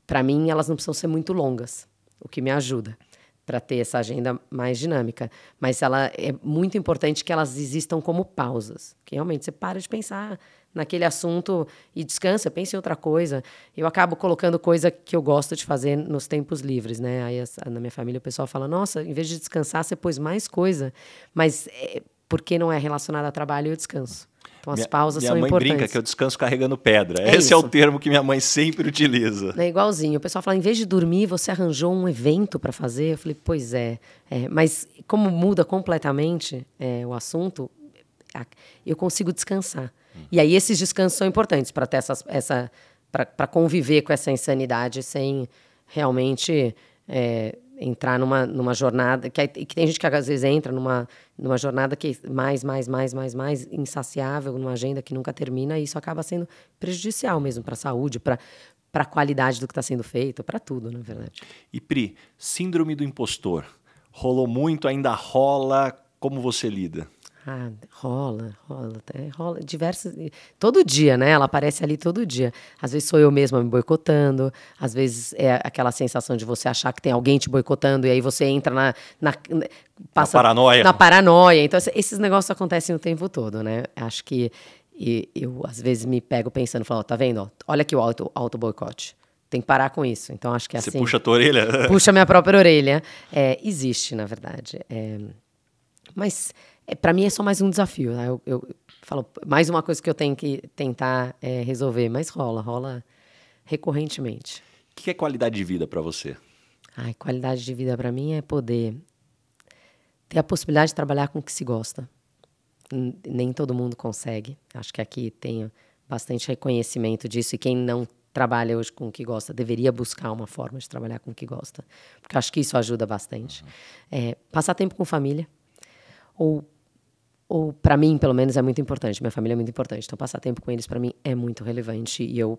Para mim, elas não precisam ser muito longas, o que me ajuda para ter essa agenda mais dinâmica. Mas é muito importante que elas existam como pausas, que realmente você para de pensar naquele assunto e descansa, pensa em outra coisa. Eu acabo colocando coisa que eu gosto de fazer nos tempos livres, né? Aí na minha família o pessoal fala, nossa, em vez de descansar, você pôs mais coisa, mas porque não é relacionado a trabalho e ao descanso. Então, as pausas são importantes. Minha mãe brinca que eu descanso carregando pedra. Esse é o termo que minha mãe sempre utiliza. É igualzinho. O pessoal fala, em vez de dormir, você arranjou um evento para fazer? Eu falei, pois é. Mas como muda completamente o assunto, eu consigo descansar. E aí esses descansos são importantes para ter para conviver com essa insanidade sem realmente... entrar numa jornada, que tem gente que às vezes entra numa jornada que é mais insaciável, numa agenda que nunca termina, e isso acaba sendo prejudicial mesmo para a saúde, para a qualidade do que está sendo feito, para tudo, na verdade. E Pri, síndrome do impostor, rolou muito, ainda rola, como você lida? Rola diversas, todo dia, né? Ela aparece ali todo dia. Às vezes sou eu mesma me boicotando, às vezes é aquela sensação de você achar que tem alguém te boicotando e aí você entra passa na paranoia. Então esses negócios acontecem o tempo todo, né? Acho que eu às vezes me pego pensando, falo, tá vendo? Ó, olha aqui o auto-boicote. Tem que parar com isso. Então acho que é assim. Você puxa a tua orelha? Puxa a minha própria orelha. Existe, na verdade. Mas para mim é só mais um desafio. Né? Eu falo, mais uma coisa que eu tenho que tentar resolver, mas rola recorrentemente. O que é qualidade de vida para você? Qualidade de vida para mim é poder ter a possibilidade de trabalhar com o que se gosta. Nem todo mundo consegue. Acho que aqui tem bastante reconhecimento disso, e quem não trabalha hoje com o que gosta deveria buscar uma forma de trabalhar com o que gosta, porque acho que isso ajuda bastante. Passar tempo com família, ou para mim, pelo menos, é muito importante. Minha família é muito importante, então passar tempo com eles para mim é muito relevante, e eu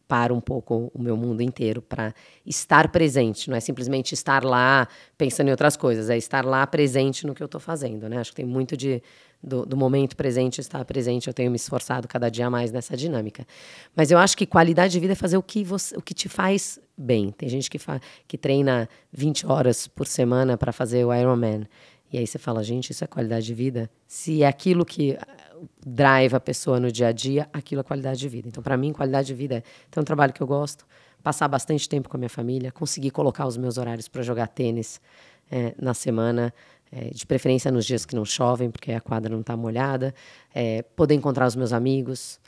paro um pouco o meu mundo inteiro para estar presente. Não é simplesmente estar lá pensando em outras coisas, é estar lá presente no que eu estou fazendo, né? Acho que tem muito do momento presente, estar presente. Eu tenho me esforçado cada dia mais nessa dinâmica. Mas eu acho que qualidade de vida é fazer o que te faz bem. Tem gente que treina 20 horas por semana para fazer o Ironman. E aí você fala, gente, isso é qualidade de vida? Se é aquilo que drive a pessoa no dia a dia, aquilo é qualidade de vida. Então, para mim, qualidade de vida é ter um trabalho que eu gosto, passar bastante tempo com a minha família, conseguir colocar os meus horários para jogar tênis na semana, de preferência nos dias que não chovem, porque a quadra não está molhada, poder encontrar os meus amigos,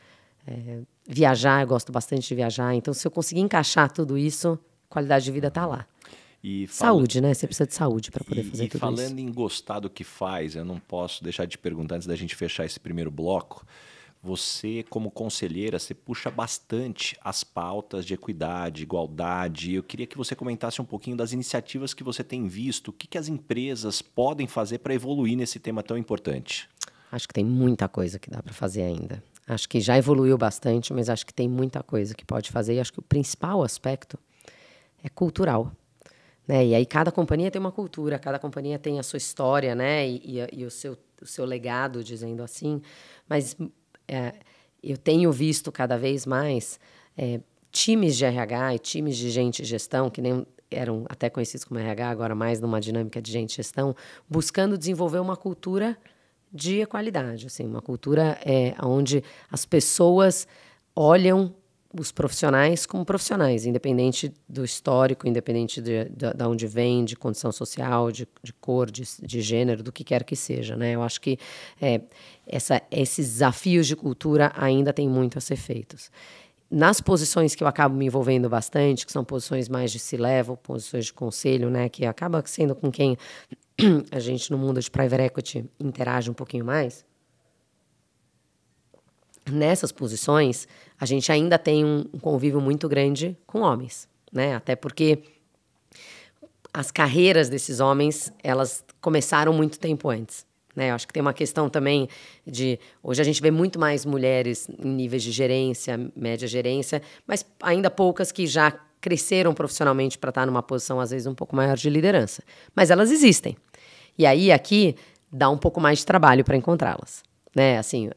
viajar, eu gosto bastante de viajar. Então, se eu conseguir encaixar tudo isso, qualidade de vida está lá. Saúde, né? Você precisa de saúde para poder fazer tudo isso. E falando em gostar do que faz, eu não posso deixar de perguntar antes da gente fechar esse primeiro bloco. Você, como conselheira, você puxa bastante as pautas de equidade, igualdade. Eu queria que você comentasse um pouquinho das iniciativas que você tem visto. O que as empresas podem fazer para evoluir nesse tema tão importante? Acho que tem muita coisa que dá para fazer ainda. Acho que já evoluiu bastante, mas acho que tem muita coisa que pode fazer. E acho que o principal aspecto é cultural. Né? E aí cada companhia tem uma cultura, cada companhia tem a sua história, né? E o seu legado, dizendo assim. Mas eu tenho visto cada vez mais times de RH e times de gente de gestão, que nem eram até conhecidos como RH, agora mais numa dinâmica de gente de gestão, buscando desenvolver uma cultura de equalidade, assim, uma cultura onde as pessoas olham os profissionais como profissionais, independente do histórico, independente de onde vem, de condição social, de cor, de gênero, do que quer que seja, né? Eu acho que esses desafios de cultura ainda têm muito a ser feitos. Nas posições que eu acabo me envolvendo bastante, que são posições mais de C-level, posições de conselho, né, que acaba sendo com quem a gente no mundo de private equity interage um pouquinho mais, nessas posições, a gente ainda tem um convívio muito grande com homens, né? Até porque as carreiras desses homens, elas começaram muito tempo antes, né? Eu acho que tem uma questão também de... Hoje a gente vê muito mais mulheres em níveis de gerência, média gerência, mas ainda poucas que já cresceram profissionalmente para estar numa posição, às vezes, um pouco maior de liderança. Mas elas existem. E aí, aqui, dá um pouco mais de trabalho para encontrá-las, né? Assim,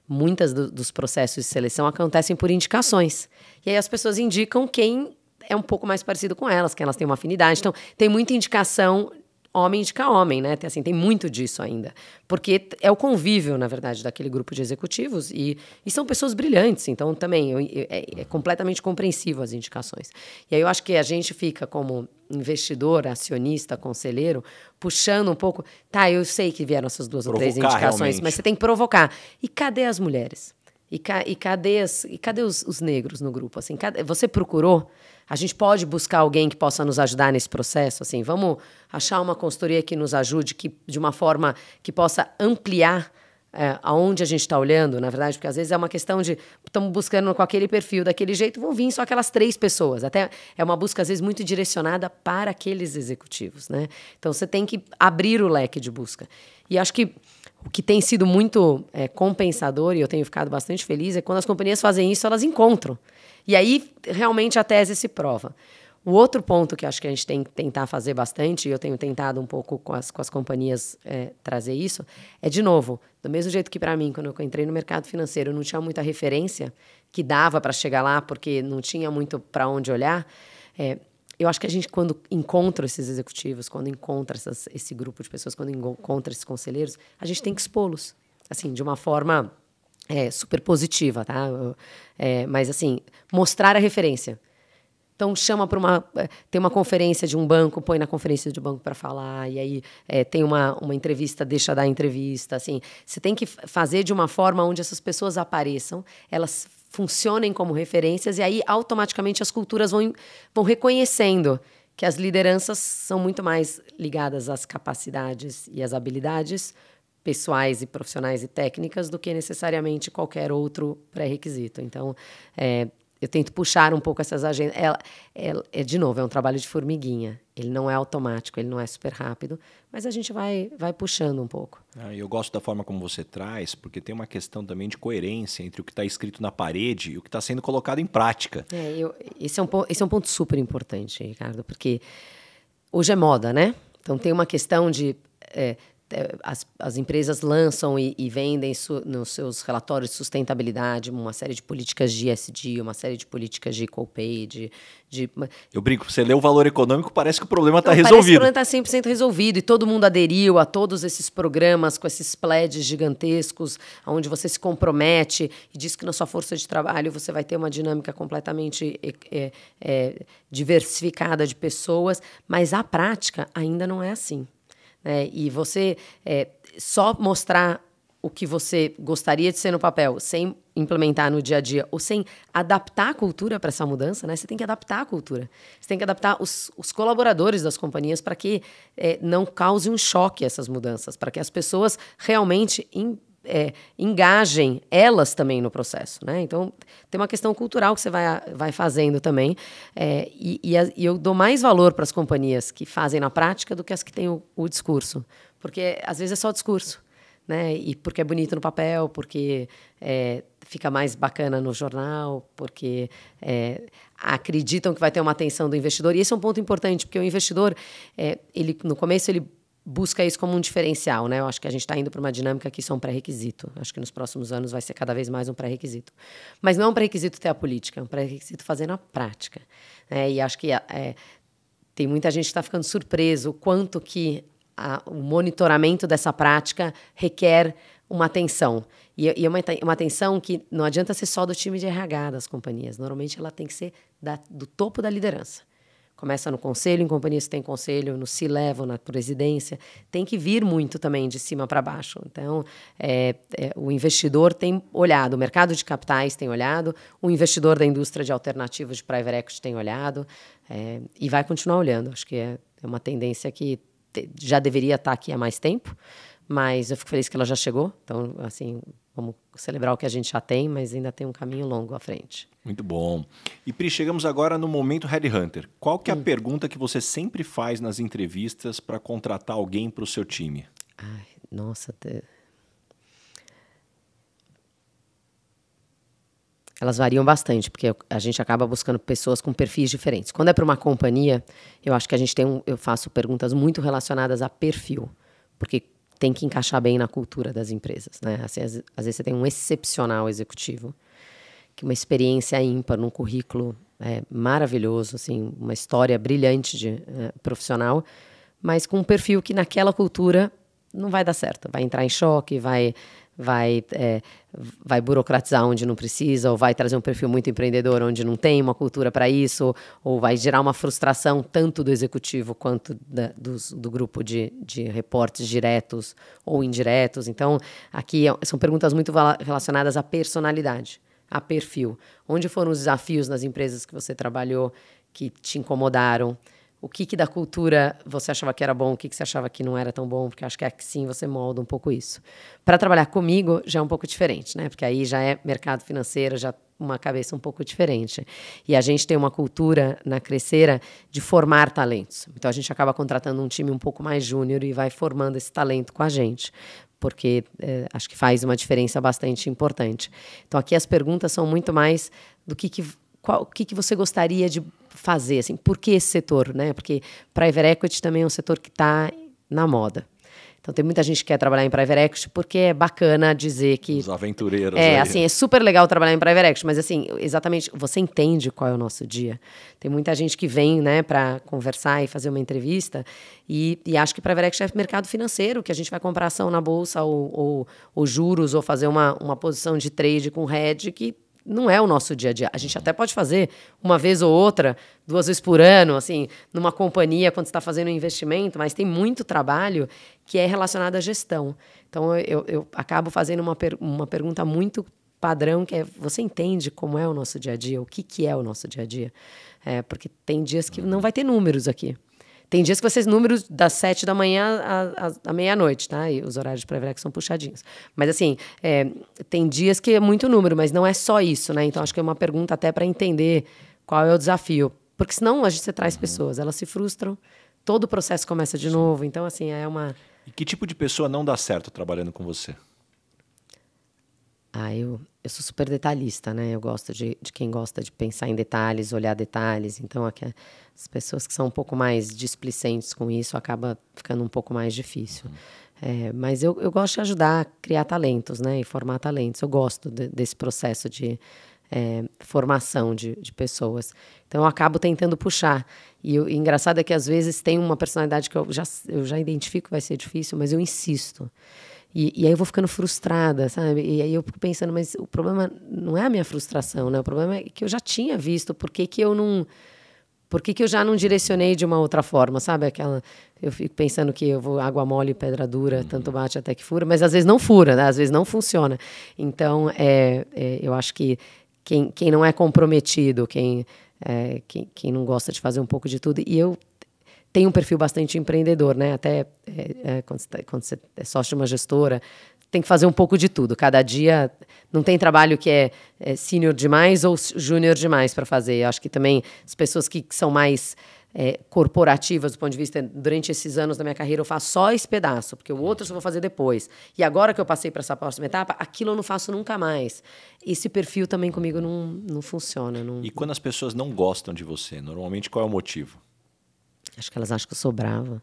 muitas dos processos de seleção acontecem por indicações. E aí as pessoas indicam quem é um pouco mais parecido com elas, quem elas têm uma afinidade. Então, tem muita indicação, homem indica homem, né? Tem muito disso ainda. Porque é o convívio, na verdade, daquele grupo de executivos. E são pessoas brilhantes. Então, também é completamente compreensível as indicações. E aí eu acho que a gente fica como investidor, acionista, conselheiro, puxando um pouco... Tá, eu sei que vieram essas duas ou três indicações, realmente. Mas você tem que provocar. E cadê as mulheres? E cadê os negros no grupo? Assim, você procurou? A gente pode buscar alguém que possa nos ajudar nesse processo? Assim, vamos achar uma consultoria que nos ajude, de uma forma que possa ampliar aonde a gente está olhando, na verdade, porque às vezes é uma questão de estamos buscando com aquele perfil, daquele jeito, vão vir só aquelas 3 pessoas. Até é uma busca, às vezes, muito direcionada para aqueles executivos, né? Então, você tem que abrir o leque de busca. E acho que o que tem sido muito compensador, e eu tenho ficado bastante feliz, é quando as companhias fazem isso, elas encontram. E aí, realmente, a tese se prova. O outro ponto que acho que a gente tem que tentar fazer bastante, e eu tenho tentado um pouco com as companhias trazer isso, é, de novo, do mesmo jeito que para mim, quando eu entrei no mercado financeiro, eu não tinha muita referência que dava para chegar lá, porque não tinha muito para onde olhar. Eu acho que a gente, quando encontra esses executivos, quando encontra esse grupo de pessoas, quando encontra esses conselheiros, a gente tem que expô-los, assim, de uma forma super positiva, tá? Mas, assim, mostrar a referência. Então, chama para tem uma conferência de um banco, põe na conferência de banco para falar, e aí tem uma entrevista, deixa dar entrevista, assim. Você tem que fazer de uma forma onde essas pessoas apareçam, elas funcionem como referências, e aí, automaticamente, as culturas vão reconhecendo que as lideranças são muito mais ligadas às capacidades e às habilidades pessoais e profissionais e técnicas do que necessariamente qualquer outro pré-requisito. Então, eu tento puxar um pouco essas agendas. De novo, é um trabalho de formiguinha. Ele não é automático, ele não é super rápido, mas a gente vai puxando um pouco. Eu gosto da forma como você traz, porque tem uma questão também de coerência entre o que está escrito na parede e o que está sendo colocado em prática. Esse é um ponto super importante, Ricardo, porque hoje é moda, né? Então tem uma questão de... As empresas lançam e vendem nos seus relatórios de sustentabilidade uma série de políticas de ESG, uma série de políticas de equal pay, Eu brinco, você lê o valor econômico, parece que o problema está resolvido. Parece que o problema está 100% resolvido e todo mundo aderiu a todos esses programas com esses pledges gigantescos, onde você se compromete e diz que na sua força de trabalho você vai ter uma dinâmica completamente diversificada de pessoas, mas a prática ainda não é assim. E você só mostrar o que você gostaria de ser no papel, sem implementar no dia a dia, ou sem adaptar a cultura para essa mudança, né? Você tem que adaptar a cultura. Você tem que adaptar os colaboradores das companhias para que não cause um choque essas mudanças, para que as pessoas realmente engajem elas também no processo, né? Então, tem uma questão cultural que você vai fazendo também. E eu dou mais valor para as companhias que fazem na prática do que as que têm o discurso. Porque, às vezes, é só discurso, né? E porque é bonito no papel, porque fica mais bacana no jornal, porque acreditam que vai ter uma atenção do investidor. E esse é um ponto importante, porque o investidor, no começo, ele busca isso como um diferencial, né? Eu acho que a gente está indo para uma dinâmica que isso é um pré-requisito. Acho que nos próximos anos vai ser cada vez mais um pré-requisito. Mas não é um pré-requisito ter a política, é um pré-requisito fazer na prática. E acho que tem muita gente que está ficando surpreso o quanto que o monitoramento dessa prática requer uma atenção. E é uma atenção que não adianta ser só do time de RH das companhias. Normalmente ela tem que ser do topo da liderança. Começa no conselho, em companhias que tem conselho, no C-level, na presidência. Tem que vir muito também de cima para baixo. Então, o investidor tem olhado, o mercado de capitais tem olhado, o investidor da indústria de alternativos de private equity tem olhado, e vai continuar olhando. Acho que é uma tendência que já deveria estar aqui há mais tempo, mas eu fico feliz que ela já chegou. Então, assim, vamos celebrar o que a gente já tem, mas ainda tem um caminho longo à frente. Muito bom. E Pri, chegamos agora no momento Headhunter. Qual que é a pergunta que você sempre faz nas entrevistas para contratar alguém para o seu time? Ai, nossa... Elas variam bastante, porque a gente acaba buscando pessoas com perfis diferentes. Quando é para uma companhia, eu acho que eu faço perguntas muito relacionadas a perfil, porque tem que encaixar bem na cultura das empresas, né? Assim, às vezes você tem um excepcional executivo, que uma experiência ímpar, num currículo maravilhoso, assim, uma história brilhante de profissional, mas com um perfil que naquela cultura não vai dar certo, vai entrar em choque, vai burocratizar onde não precisa, ou vai trazer um perfil muito empreendedor onde não tem uma cultura para isso, ou vai gerar uma frustração tanto do executivo quanto do grupo de reportes diretos ou indiretos. Então, aqui são perguntas muito relacionadas à personalidade, a perfil. Onde foram os desafios nas empresas que você trabalhou que te incomodaram? O que da cultura você achava que era bom, o que você achava que não era tão bom? Porque acho que sim, você molda um pouco isso. Para trabalhar comigo já é um pouco diferente, né? Porque aí já é mercado financeiro, já uma cabeça um pouco diferente. E a gente tem uma cultura na Crescera de formar talentos. Então a gente acaba contratando um time um pouco mais júnior e vai formando esse talento com a gente, porque acho que faz uma diferença bastante importante. Então aqui as perguntas são muito mais do o que você gostaria de fazer? Assim, por que esse setor? Né? Porque Private Equity também é um setor que está na moda. Então, tem muita gente que quer trabalhar em Private Equity porque é bacana dizer que... Os aventureiros. Assim, é super legal trabalhar em Private Equity, mas assim, exatamente, você entende qual é o nosso dia. Tem muita gente que vem, né, para conversar e fazer uma entrevista e acha que Private Equity é mercado financeiro, que a gente vai comprar ação na bolsa ou juros ou fazer uma posição de trade com hedge que não é o nosso dia a dia. A gente até pode fazer uma vez ou outra, 2 vezes por ano, assim, numa companhia, quando você está fazendo um investimento, mas tem muito trabalho que é relacionado à gestão. Então, eu acabo fazendo uma pergunta muito padrão, que é, você entende como é o nosso dia a dia? O que é o nosso dia a dia? Porque tem dias que não vai ter números aqui. Tem dias que vai ser números das 7 da manhã à meia-noite, tá? E os horários de Private Equity são puxadinhos. Mas, assim, tem dias que é muito número, mas não é só isso, né? Então, acho que é uma pergunta até para entender qual é o desafio. Porque senão você traz pessoas, elas se frustram, todo o processo começa de novo. Então, assim, é uma... E que tipo de pessoa não dá certo trabalhando com você? Eu sou super detalhista, né? Eu gosto de quem gosta de pensar em detalhes, olhar detalhes. Então, aqui, as pessoas que são um pouco mais displicentes com isso, acaba ficando um pouco mais difícil. Mas eu gosto de ajudar a criar talentos, né? E formar talentos. Eu gosto desse processo de formação de pessoas. Então, eu acabo tentando puxar. E o engraçado é que, às vezes, tem uma personalidade que eu já identifico que vai ser difícil, mas eu insisto. E aí eu vou ficando frustrada, sabe? E aí eu fico pensando, mas o problema não é a minha frustração, né? O problema é que eu já tinha visto, por que eu já não direcionei de uma outra forma, sabe? Eu fico pensando que eu vou água mole e pedra dura, tanto bate até que fura, mas às vezes não fura, né? Às vezes não funciona. Então, eu acho que quem não é comprometido, quem não gosta de fazer um pouco de tudo, e eu tenho um perfil bastante empreendedor, né? Até quando você é sócio de uma gestora, tem que fazer um pouco de tudo. Cada dia não tem trabalho que é sênior demais ou júnior demais para fazer. Eu acho que também as pessoas que são mais corporativas do ponto de vista... Durante esses anos da minha carreira eu faço só esse pedaço, porque o outro eu só vou fazer depois. E agora que eu passei para essa próxima etapa, aquilo eu não faço nunca mais. Esse perfil também comigo não funciona. E quando as pessoas não gostam de você, normalmente qual é o motivo? Acho que elas acham que eu sou brava.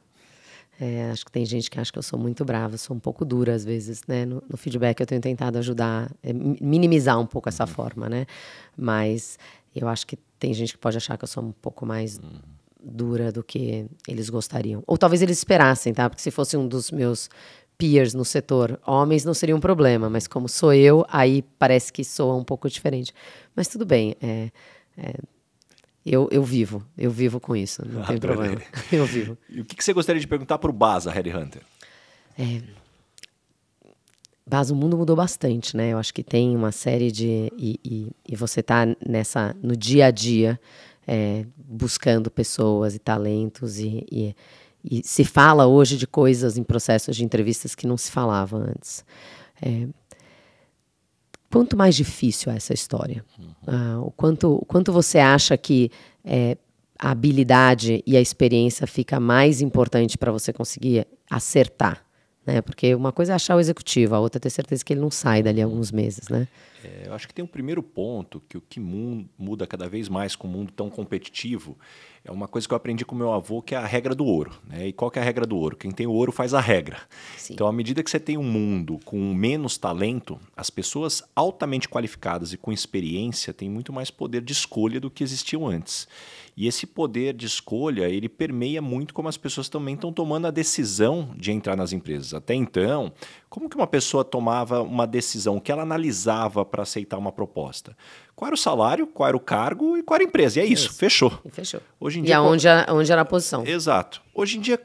Acho que tem gente que acha que eu sou muito brava. Sou um pouco dura, às vezes, né? No feedback eu tenho tentado ajudar, minimizar um pouco essa forma, né? Mas eu acho que tem gente que pode achar que eu sou um pouco mais dura do que eles gostariam. Ou talvez eles esperassem, tá? Porque se fosse um dos meus peers no setor, homens, não seria um problema. Mas como sou eu, aí parece que soa um pouco diferente. Mas tudo bem, Eu vivo com isso, não tem problema. Eu vivo. E o que você gostaria de perguntar para o Basa, Headhunter? Basa, o mundo mudou bastante, né? Eu acho que tem uma série de... E você está no dia a dia, buscando pessoas e talentos e se fala hoje de coisas em processos de entrevistas que não se falava antes. Quanto mais difícil é essa história? O quanto você acha que a habilidade e a experiência fica mais importante para você conseguir acertar? Né? Porque uma coisa é achar o executivo, a outra é ter certeza que ele não sai dali a alguns meses. Né? Eu acho que tem um primeiro ponto, que o que muda cada vez mais com o mundo tão competitivo é uma coisa que eu aprendi com meu avô, que é a regra do ouro. Né? E qual que é a regra do ouro? Quem tem o ouro faz a regra. Sim. Então, à medida que você tem um mundo com menos talento, as pessoas altamente qualificadas e com experiência têm muito mais poder de escolha do que existiam antes. E esse poder de escolha, ele permeia muito como as pessoas também estão tomando a decisão de entrar nas empresas. Até então, como que uma pessoa tomava uma decisão, o que ela analisava para aceitar uma proposta? Qual era o salário, qual era o cargo e qual era a empresa? E é isso. Fechou. E fechou. Hoje em dia, onde era a posição. Exato. Hoje em dia,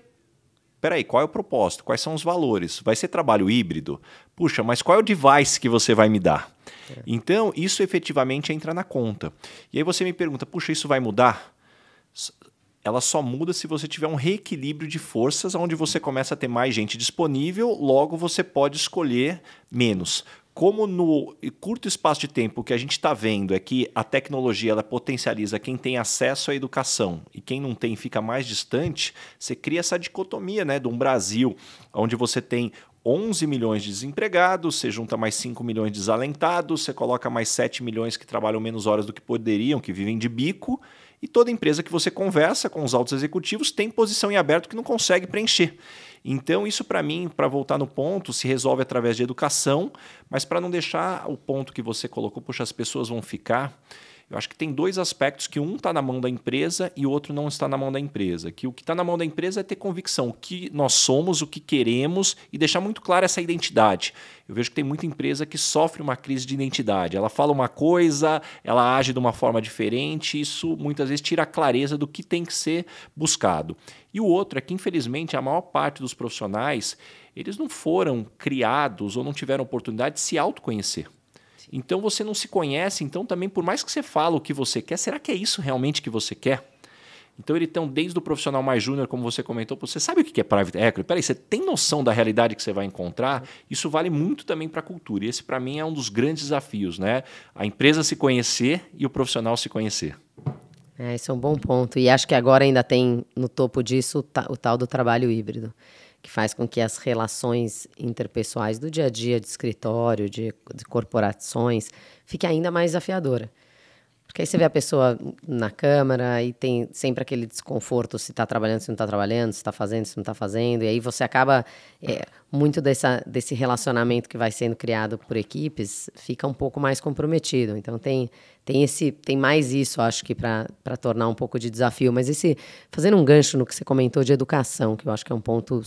peraí, qual é o propósito? Quais são os valores? Vai ser trabalho híbrido? Puxa, mas qual é o device que você vai me dar? Então, isso efetivamente entra na conta. E aí você me pergunta, puxa, isso vai mudar? Ela só muda se você tiver um reequilíbrio de forças, onde você começa a ter mais gente disponível, logo você pode escolher menos. Como no curto espaço de tempo o que a gente está vendo é que a tecnologia ela potencializa quem tem acesso à educação e quem não tem fica mais distante, você cria essa dicotomia, né, de um Brasil onde você tem 11 milhões de desempregados, você junta mais 5 milhões de desalentados, você coloca mais 7 milhões que trabalham menos horas do que poderiam, que vivem de bico, e toda empresa que você conversa com os altos executivos tem posição em aberto que não consegue preencher. Então, isso para mim, para voltar no ponto, se resolve através de educação, mas para não deixar o ponto que você colocou, poxa, as pessoas vão ficar... Eu acho que tem dois aspectos, que um está na mão da empresa e o outro não está na mão da empresa. Que o que está na mão da empresa é ter convicção, o que nós somos, o que queremos e deixar muito clara essa identidade. Eu vejo que tem muita empresa que sofre uma crise de identidade. Ela fala uma coisa, ela age de uma forma diferente, isso muitas vezes tira a clareza do que tem que ser buscado. E o outro é que, infelizmente, a maior parte dos profissionais, eles não foram criados ou não tiveram oportunidade de se autoconhecer. Então você não se conhece, então também por mais que você fale o que você quer, será que é isso realmente que você quer? Então desde o profissional mais júnior, como você comentou, você sabe o que é private equity? Peraí, você tem noção da realidade que você vai encontrar? Isso vale muito também para a cultura. E esse para mim é um dos grandes desafios, né? A empresa se conhecer e o profissional se conhecer. Esse é um bom ponto. E acho que agora ainda tem no topo disso o tal do trabalho híbrido, que faz com que as relações interpessoais do dia a dia, de escritório, de corporações, fique ainda mais desafiadora. Porque aí você vê a pessoa na câmara e tem sempre aquele desconforto se está trabalhando, se não está trabalhando, se está fazendo, se não está fazendo. E aí você acaba, muito desse relacionamento que vai sendo criado por equipes, fica um pouco mais comprometido. Então tem mais isso, acho que, para tornar um pouco de desafio. Mas fazendo um gancho no que você comentou de educação, que eu acho que é um ponto,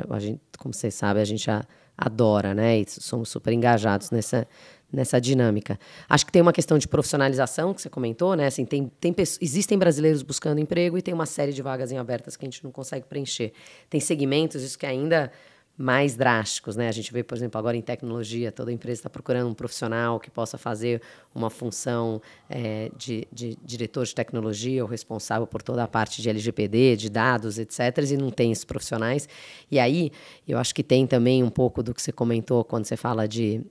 a gente, como vocês sabem, a gente adora, né? E somos super engajados nessa dinâmica. Acho que tem uma questão de profissionalização que você comentou, né? Assim, existem brasileiros buscando emprego e tem uma série de vagas em abertas que a gente não consegue preencher. Tem segmentos, isso que é ainda mais drásticos, né? A gente vê, por exemplo, agora em tecnologia, toda empresa está procurando um profissional que possa fazer uma função de diretor de tecnologia ou responsável por toda a parte de LGPD, de dados, etc., e não tem esses profissionais. E aí, eu acho que tem também um pouco do que você comentou quando você fala de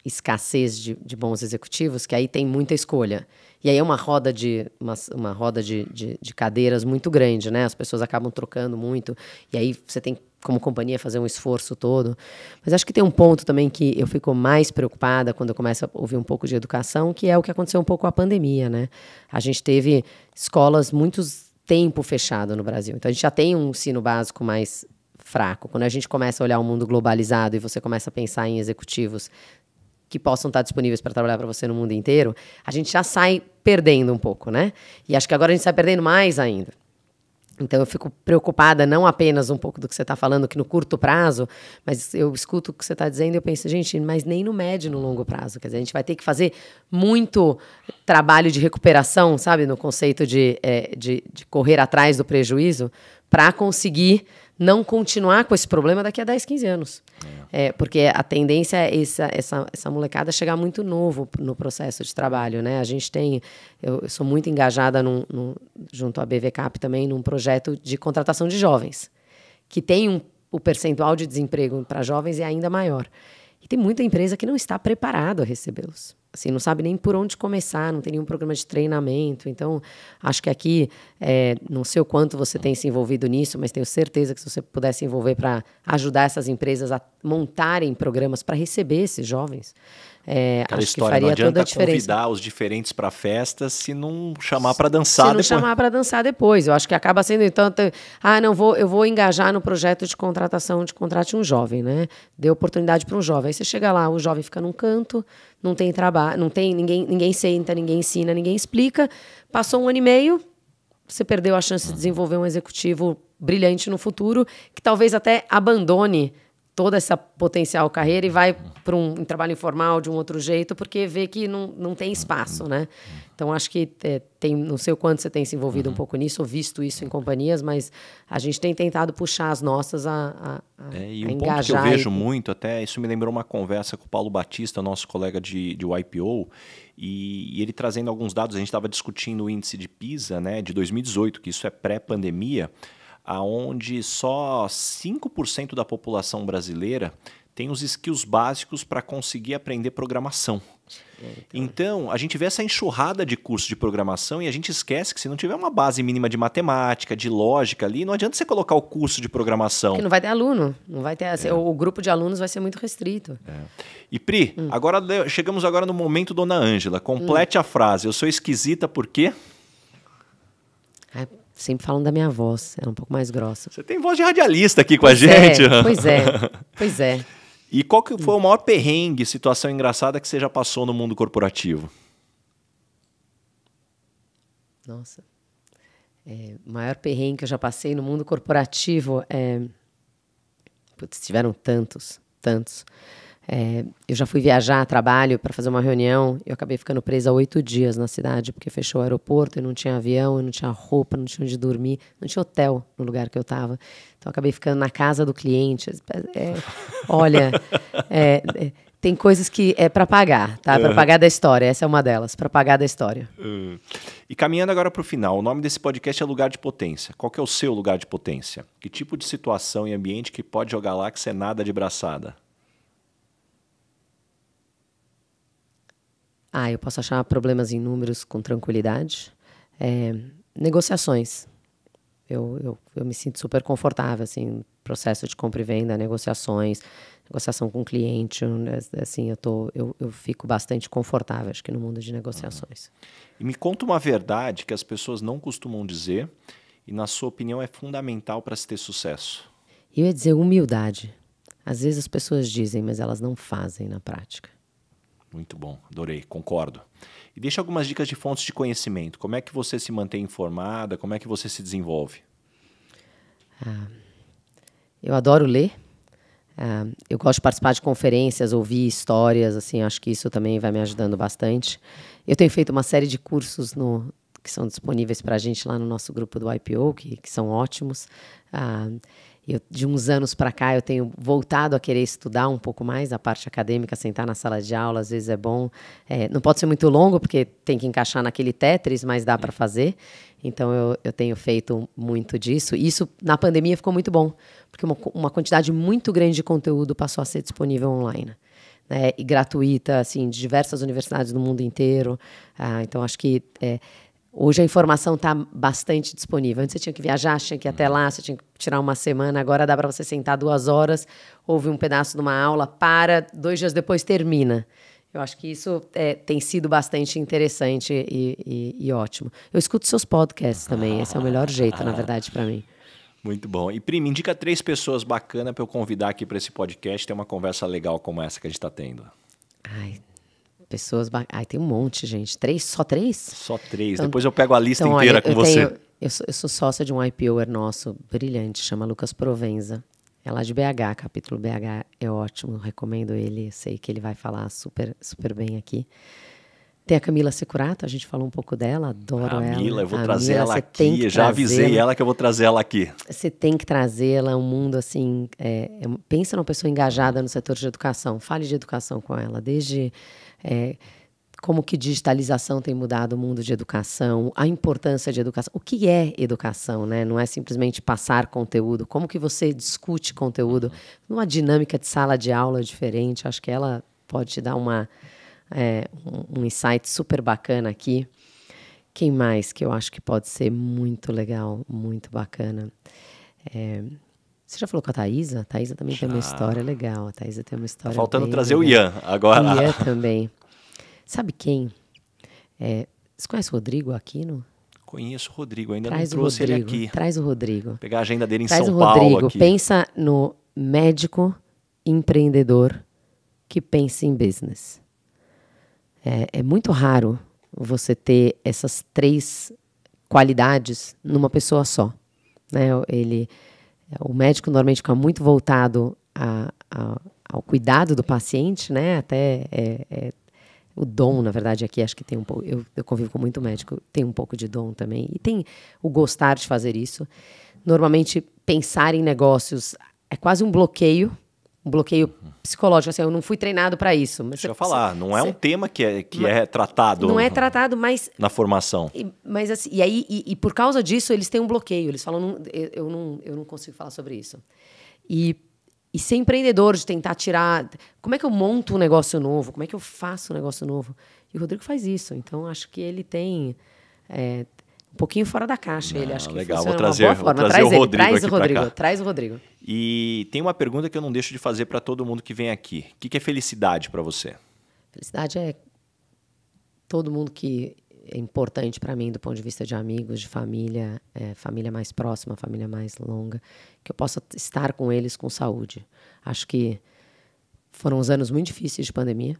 escassez de bons executivos, que aí tem muita escolha. E aí é uma roda de cadeiras muito grande, né? As pessoas acabam trocando muito, e aí você tem, como companhia, fazer um esforço todo. Mas acho que tem um ponto também que eu fico mais preocupada quando eu começo a ouvir um pouco de educação, que é o que aconteceu um pouco com a pandemia, né? A gente teve escolas muito tempo fechado no Brasil. Então a gente já tem um ensino básico mais fraco. Quando a gente começa a olhar o mundo globalizado e você começa a pensar em executivos que possam estar disponíveis para trabalhar para você no mundo inteiro, a gente já sai perdendo um pouco, né? E acho que agora a gente sai perdendo mais ainda. Então, eu fico preocupada, não apenas um pouco do que você está falando, que no curto prazo, mas eu escuto o que você está dizendo e eu penso, gente, mas nem no médio e no longo prazo. Quer dizer, a gente vai ter que fazer muito trabalho de recuperação, sabe? No conceito de correr atrás do prejuízo, para conseguir não continuar com esse problema daqui a 10, 15 anos. Porque a tendência é essa molecada chegar muito novo no processo de trabalho, né? A gente tem... Eu sou muito engajada junto à BVCap também num projeto de contratação de jovens, que tem o percentual de desemprego para jovens é ainda maior. E tem muita empresa que não está preparada a recebê-los. Assim, não sabe nem por onde começar, não tem nenhum programa de treinamento. Então, acho que aqui, não sei o quanto você tem se envolvido nisso, mas tenho certeza que se você puder se envolver para ajudar essas empresas a montarem programas para receber esses jovens, acho que faria toda a diferença. Não adianta convidar os diferentes para festas se não chamar para dançar depois. Se não chamar para dançar depois. Eu acho que acaba sendo, então, eu vou engajar no projeto de contratação, de contrate um jovem, né? Dê oportunidade para um jovem. Aí você chega lá, o jovem fica num canto, não tem trabalho, não tem ninguém senta, ninguém ensina, ninguém explica. Passou 1 ano e meio, você perdeu a chance de desenvolver um executivo brilhante no futuro, que talvez até abandone toda essa potencial carreira e vai para um trabalho informal de um outro jeito, porque vê que não tem espaço, né? Então, acho que não sei o quanto você tem se envolvido um pouco nisso, ou visto isso em companhias, mas a gente tem tentado puxar as nossas e um ponto que eu vejo muito, até isso me lembrou uma conversa com o Paulo Batista, nosso colega de YPO, e ele trazendo alguns dados, a gente estava discutindo o índice de PISA, né, de 2018, que isso é pré-pandemia, aonde só 5% da população brasileira tem os skills básicos para conseguir aprender programação. Exatamente. Então, a gente vê essa enxurrada de cursos de programação e a gente esquece que se não tiver uma base mínima de matemática, de lógica ali, não adianta você colocar o curso de programação. Porque não vai ter aluno, não vai ter, o grupo de alunos vai ser muito restrito. E Pri, chegamos agora no momento Dona Ângela. Complete a frase. Eu sou esquisita por quê? Sempre falam da minha voz, ela é um pouco mais grossa. Você tem voz de radialista aqui com a gente. Pois é. E qual que foi o maior perrengue, situação engraçada que você já passou no mundo corporativo? Nossa. O maior perrengue que eu já passei no mundo corporativo tiveram tantos. Eu já fui viajar a trabalho para fazer uma reunião e eu acabei ficando presa 8 dias na cidade, porque fechou o aeroporto e não tinha avião, e não tinha roupa, não tinha onde dormir, não tinha hotel no lugar que eu estava. Então, eu acabei ficando na casa do cliente. Tem coisas que é para pagar, tá? Para pagar da história. Essa é uma delas, para pagar da história. E caminhando agora para o final, o nome desse podcast é Lugar de Potência. Qual que é o seu lugar de potência? Que tipo de situação e ambiente que pode jogar lá que você nada de braçada? Eu posso achar problemas em números com tranquilidade. Negociações. Eu me sinto super confortável, assim, processo de compra e venda, negociação com o cliente, assim, eu fico bastante confortável, acho que no mundo de negociações. E me conta uma verdade que as pessoas não costumam dizer e, na sua opinião, é fundamental para se ter sucesso. Eu ia dizer humildade. Às vezes as pessoas dizem, mas elas não fazem na prática. Muito bom, adorei, concordo. E deixa algumas dicas de fontes de conhecimento. Como é que você se mantém informada? Como é que você se desenvolve? Eu adoro ler. Eu gosto de participar de conferências, ouvir histórias, assim, acho que isso também vai me ajudando bastante. Eu tenho feito uma série de cursos que são disponíveis para a gente lá no nosso grupo do IPO, que são ótimos. De uns anos para cá, eu tenho voltado a querer estudar um pouco mais a parte acadêmica, sentar na sala de aula, às vezes é bom. Não pode ser muito longo, porque tem que encaixar naquele Tetris, mas dá para fazer. Então, eu tenho feito muito disso. E isso, na pandemia, ficou muito bom, porque uma quantidade muito grande de conteúdo passou a ser disponível online. E gratuita, assim, de diversas universidades do mundo inteiro. Então, acho que... Hoje a informação está bastante disponível. Antes você tinha que viajar, você tinha que ir até lá, você tinha que tirar uma semana. Agora dá para você sentar 2 horas, ouvir um pedaço de uma aula, 2 dias depois termina. Eu acho que isso tem sido bastante interessante e ótimo. Eu escuto seus podcasts também. Esse é o melhor jeito, na verdade, para mim. Muito bom. E, Pri, me indica 3 pessoas bacanas para eu convidar aqui para esse podcast, ter uma conversa legal como essa que a gente está tendo. Pessoas... tem um monte, gente. 3? Só 3? Só 3. Então, depois eu pego a lista inteira com você. Eu sou sócia de um IPOer nosso brilhante, chama Lucas Provenza. É lá de BH, capítulo BH é ótimo, recomendo ele. Sei que ele vai falar super, super bem aqui. Tem a Camila Securato, a gente falou um pouco dela, adoro ela. Camila, eu vou trazer ela aqui, já avisei ela que eu vou trazer ela aqui. Você tem que trazê-la, um mundo assim... pensa numa pessoa engajada no setor de educação, fale de educação com ela, desde... como que digitalização tem mudado o mundo de educação, a importância de educação, o que é educação, né? Não é simplesmente passar conteúdo, como que você discute conteúdo, numa dinâmica de sala de aula diferente. Acho que ela pode te dar um insight super bacana aqui. Quem mais que eu acho que pode ser muito legal, muito bacana? Você já falou com a Thaisa? A Thaisa também tem uma história legal. A Thaisa tem uma história. Tá faltando trazer legal. O Ian agora. O Ian também. Sabe quem? Você conhece o Rodrigo Aquino? Conheço o Rodrigo, ainda não trouxe ele aqui. Traz o Rodrigo. Vou pegar a agenda dele em Traz São o Rodrigo. Paulo aqui. Pensa no médico empreendedor que pensa em business. É muito raro você ter essas 3 qualidades numa pessoa só. Né? O médico normalmente fica muito voltado ao cuidado do paciente, né? Até o dom, na verdade, aqui acho que tem um pouco... Eu convivo com muito médico, tem um pouco de dom também. E tem o gostar de fazer isso. Normalmente, pensar em negócios é quase um bloqueio psicológico. Assim, eu não fui treinado para isso. Mas deixa eu falar, não é um tema que é tratado... Não é tratado, mas... Na formação. Mas assim, e por causa disso, eles têm um bloqueio. Eles falam, eu não consigo falar sobre isso. E e ser empreendedor, de tentar tirar... Como é que eu monto um negócio novo? Como é que eu faço um negócio novo? E o Rodrigo faz isso. Então, acho que ele tem um pouquinho fora da caixa. Ele acho que legal, funciona vou de uma boa forma. trazer o Rodrigo traz aqui pra cá. Traz o Rodrigo. E tem uma pergunta que eu não deixo de fazer para todo mundo que vem aqui. O que é felicidade para você? Felicidade é todo mundo que é importante para mim do ponto de vista de amigos, de família, família mais próxima, família mais longa, que eu possa estar com eles com saúde. Acho que foram uns anos muito difíceis de pandemia.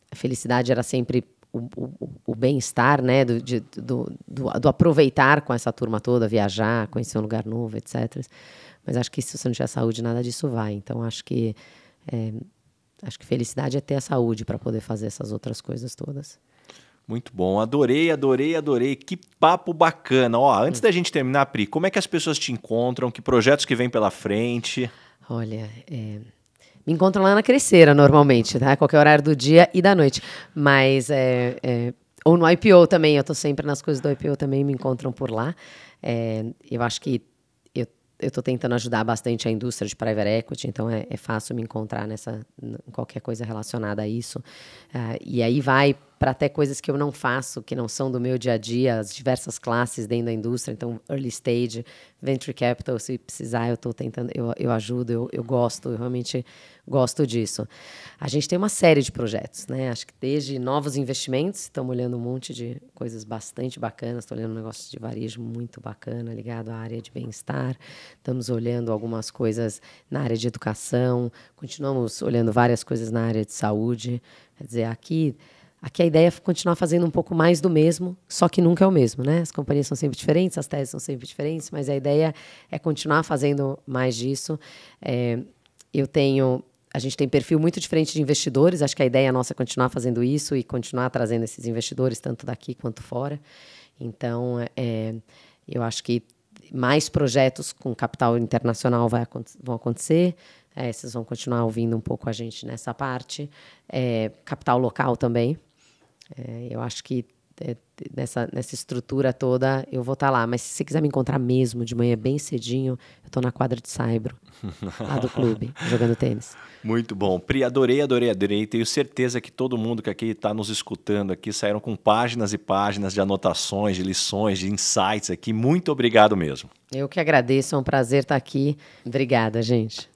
A felicidade era sempre o bem-estar, né, do aproveitar com essa turma toda, viajar, conhecer um lugar novo, etc. Mas acho que se você não tiver saúde, nada disso vai. Então, acho que felicidade é ter a saúde para poder fazer essas outras coisas todas. Muito bom. Adorei. Que papo bacana. Ó, antes da gente terminar, Pri, como é que as pessoas te encontram? Que projetos que vêm pela frente? Olha, me encontram lá na Crescera, normalmente, tá? Qualquer horário do dia e da noite. Mas, ou no IPO também, eu estou sempre nas coisas do IPO também, me encontram por lá. Eu acho que eu estou tentando ajudar bastante a indústria de private equity, então é fácil me encontrar em qualquer coisa relacionada a isso. E aí vai para até coisas que eu não faço, que não são do meu dia a dia, as diversas classes dentro da indústria, então early stage, venture capital, se precisar, eu estou tentando, eu ajudo, eu gosto, eu realmente gosto disso. A gente tem uma série de projetos, né? Acho que desde novos investimentos, estamos olhando um monte de coisas bastante bacanas, estou olhando um negócio de varejo muito bacana, ligado à área de bem-estar, estamos olhando algumas coisas na área de educação, continuamos olhando várias coisas na área de saúde, quer dizer, aqui a ideia é continuar fazendo um pouco mais do mesmo, só que nunca é o mesmo, né? As companhias são sempre diferentes, as teses são sempre diferentes, mas a ideia é continuar fazendo mais disso. A gente tem perfil muito diferente de investidores, acho que a ideia nossa é continuar fazendo isso e continuar trazendo esses investidores, tanto daqui quanto fora. Então, eu acho que mais projetos com capital internacional vão acontecer. Vocês vão continuar ouvindo um pouco a gente nessa parte. Capital local também. Eu acho que nessa estrutura toda eu vou estar lá. Mas se você quiser me encontrar mesmo de manhã bem cedinho, eu estou na quadra de saibro, lá do clube, jogando tênis. Muito bom. Pri, adorei. Tenho certeza que todo mundo que aqui está nos escutando aqui saíram com páginas e páginas de anotações, de lições, de insights aqui. Muito obrigado mesmo. Eu que agradeço, é um prazer estar aqui. Obrigada, gente.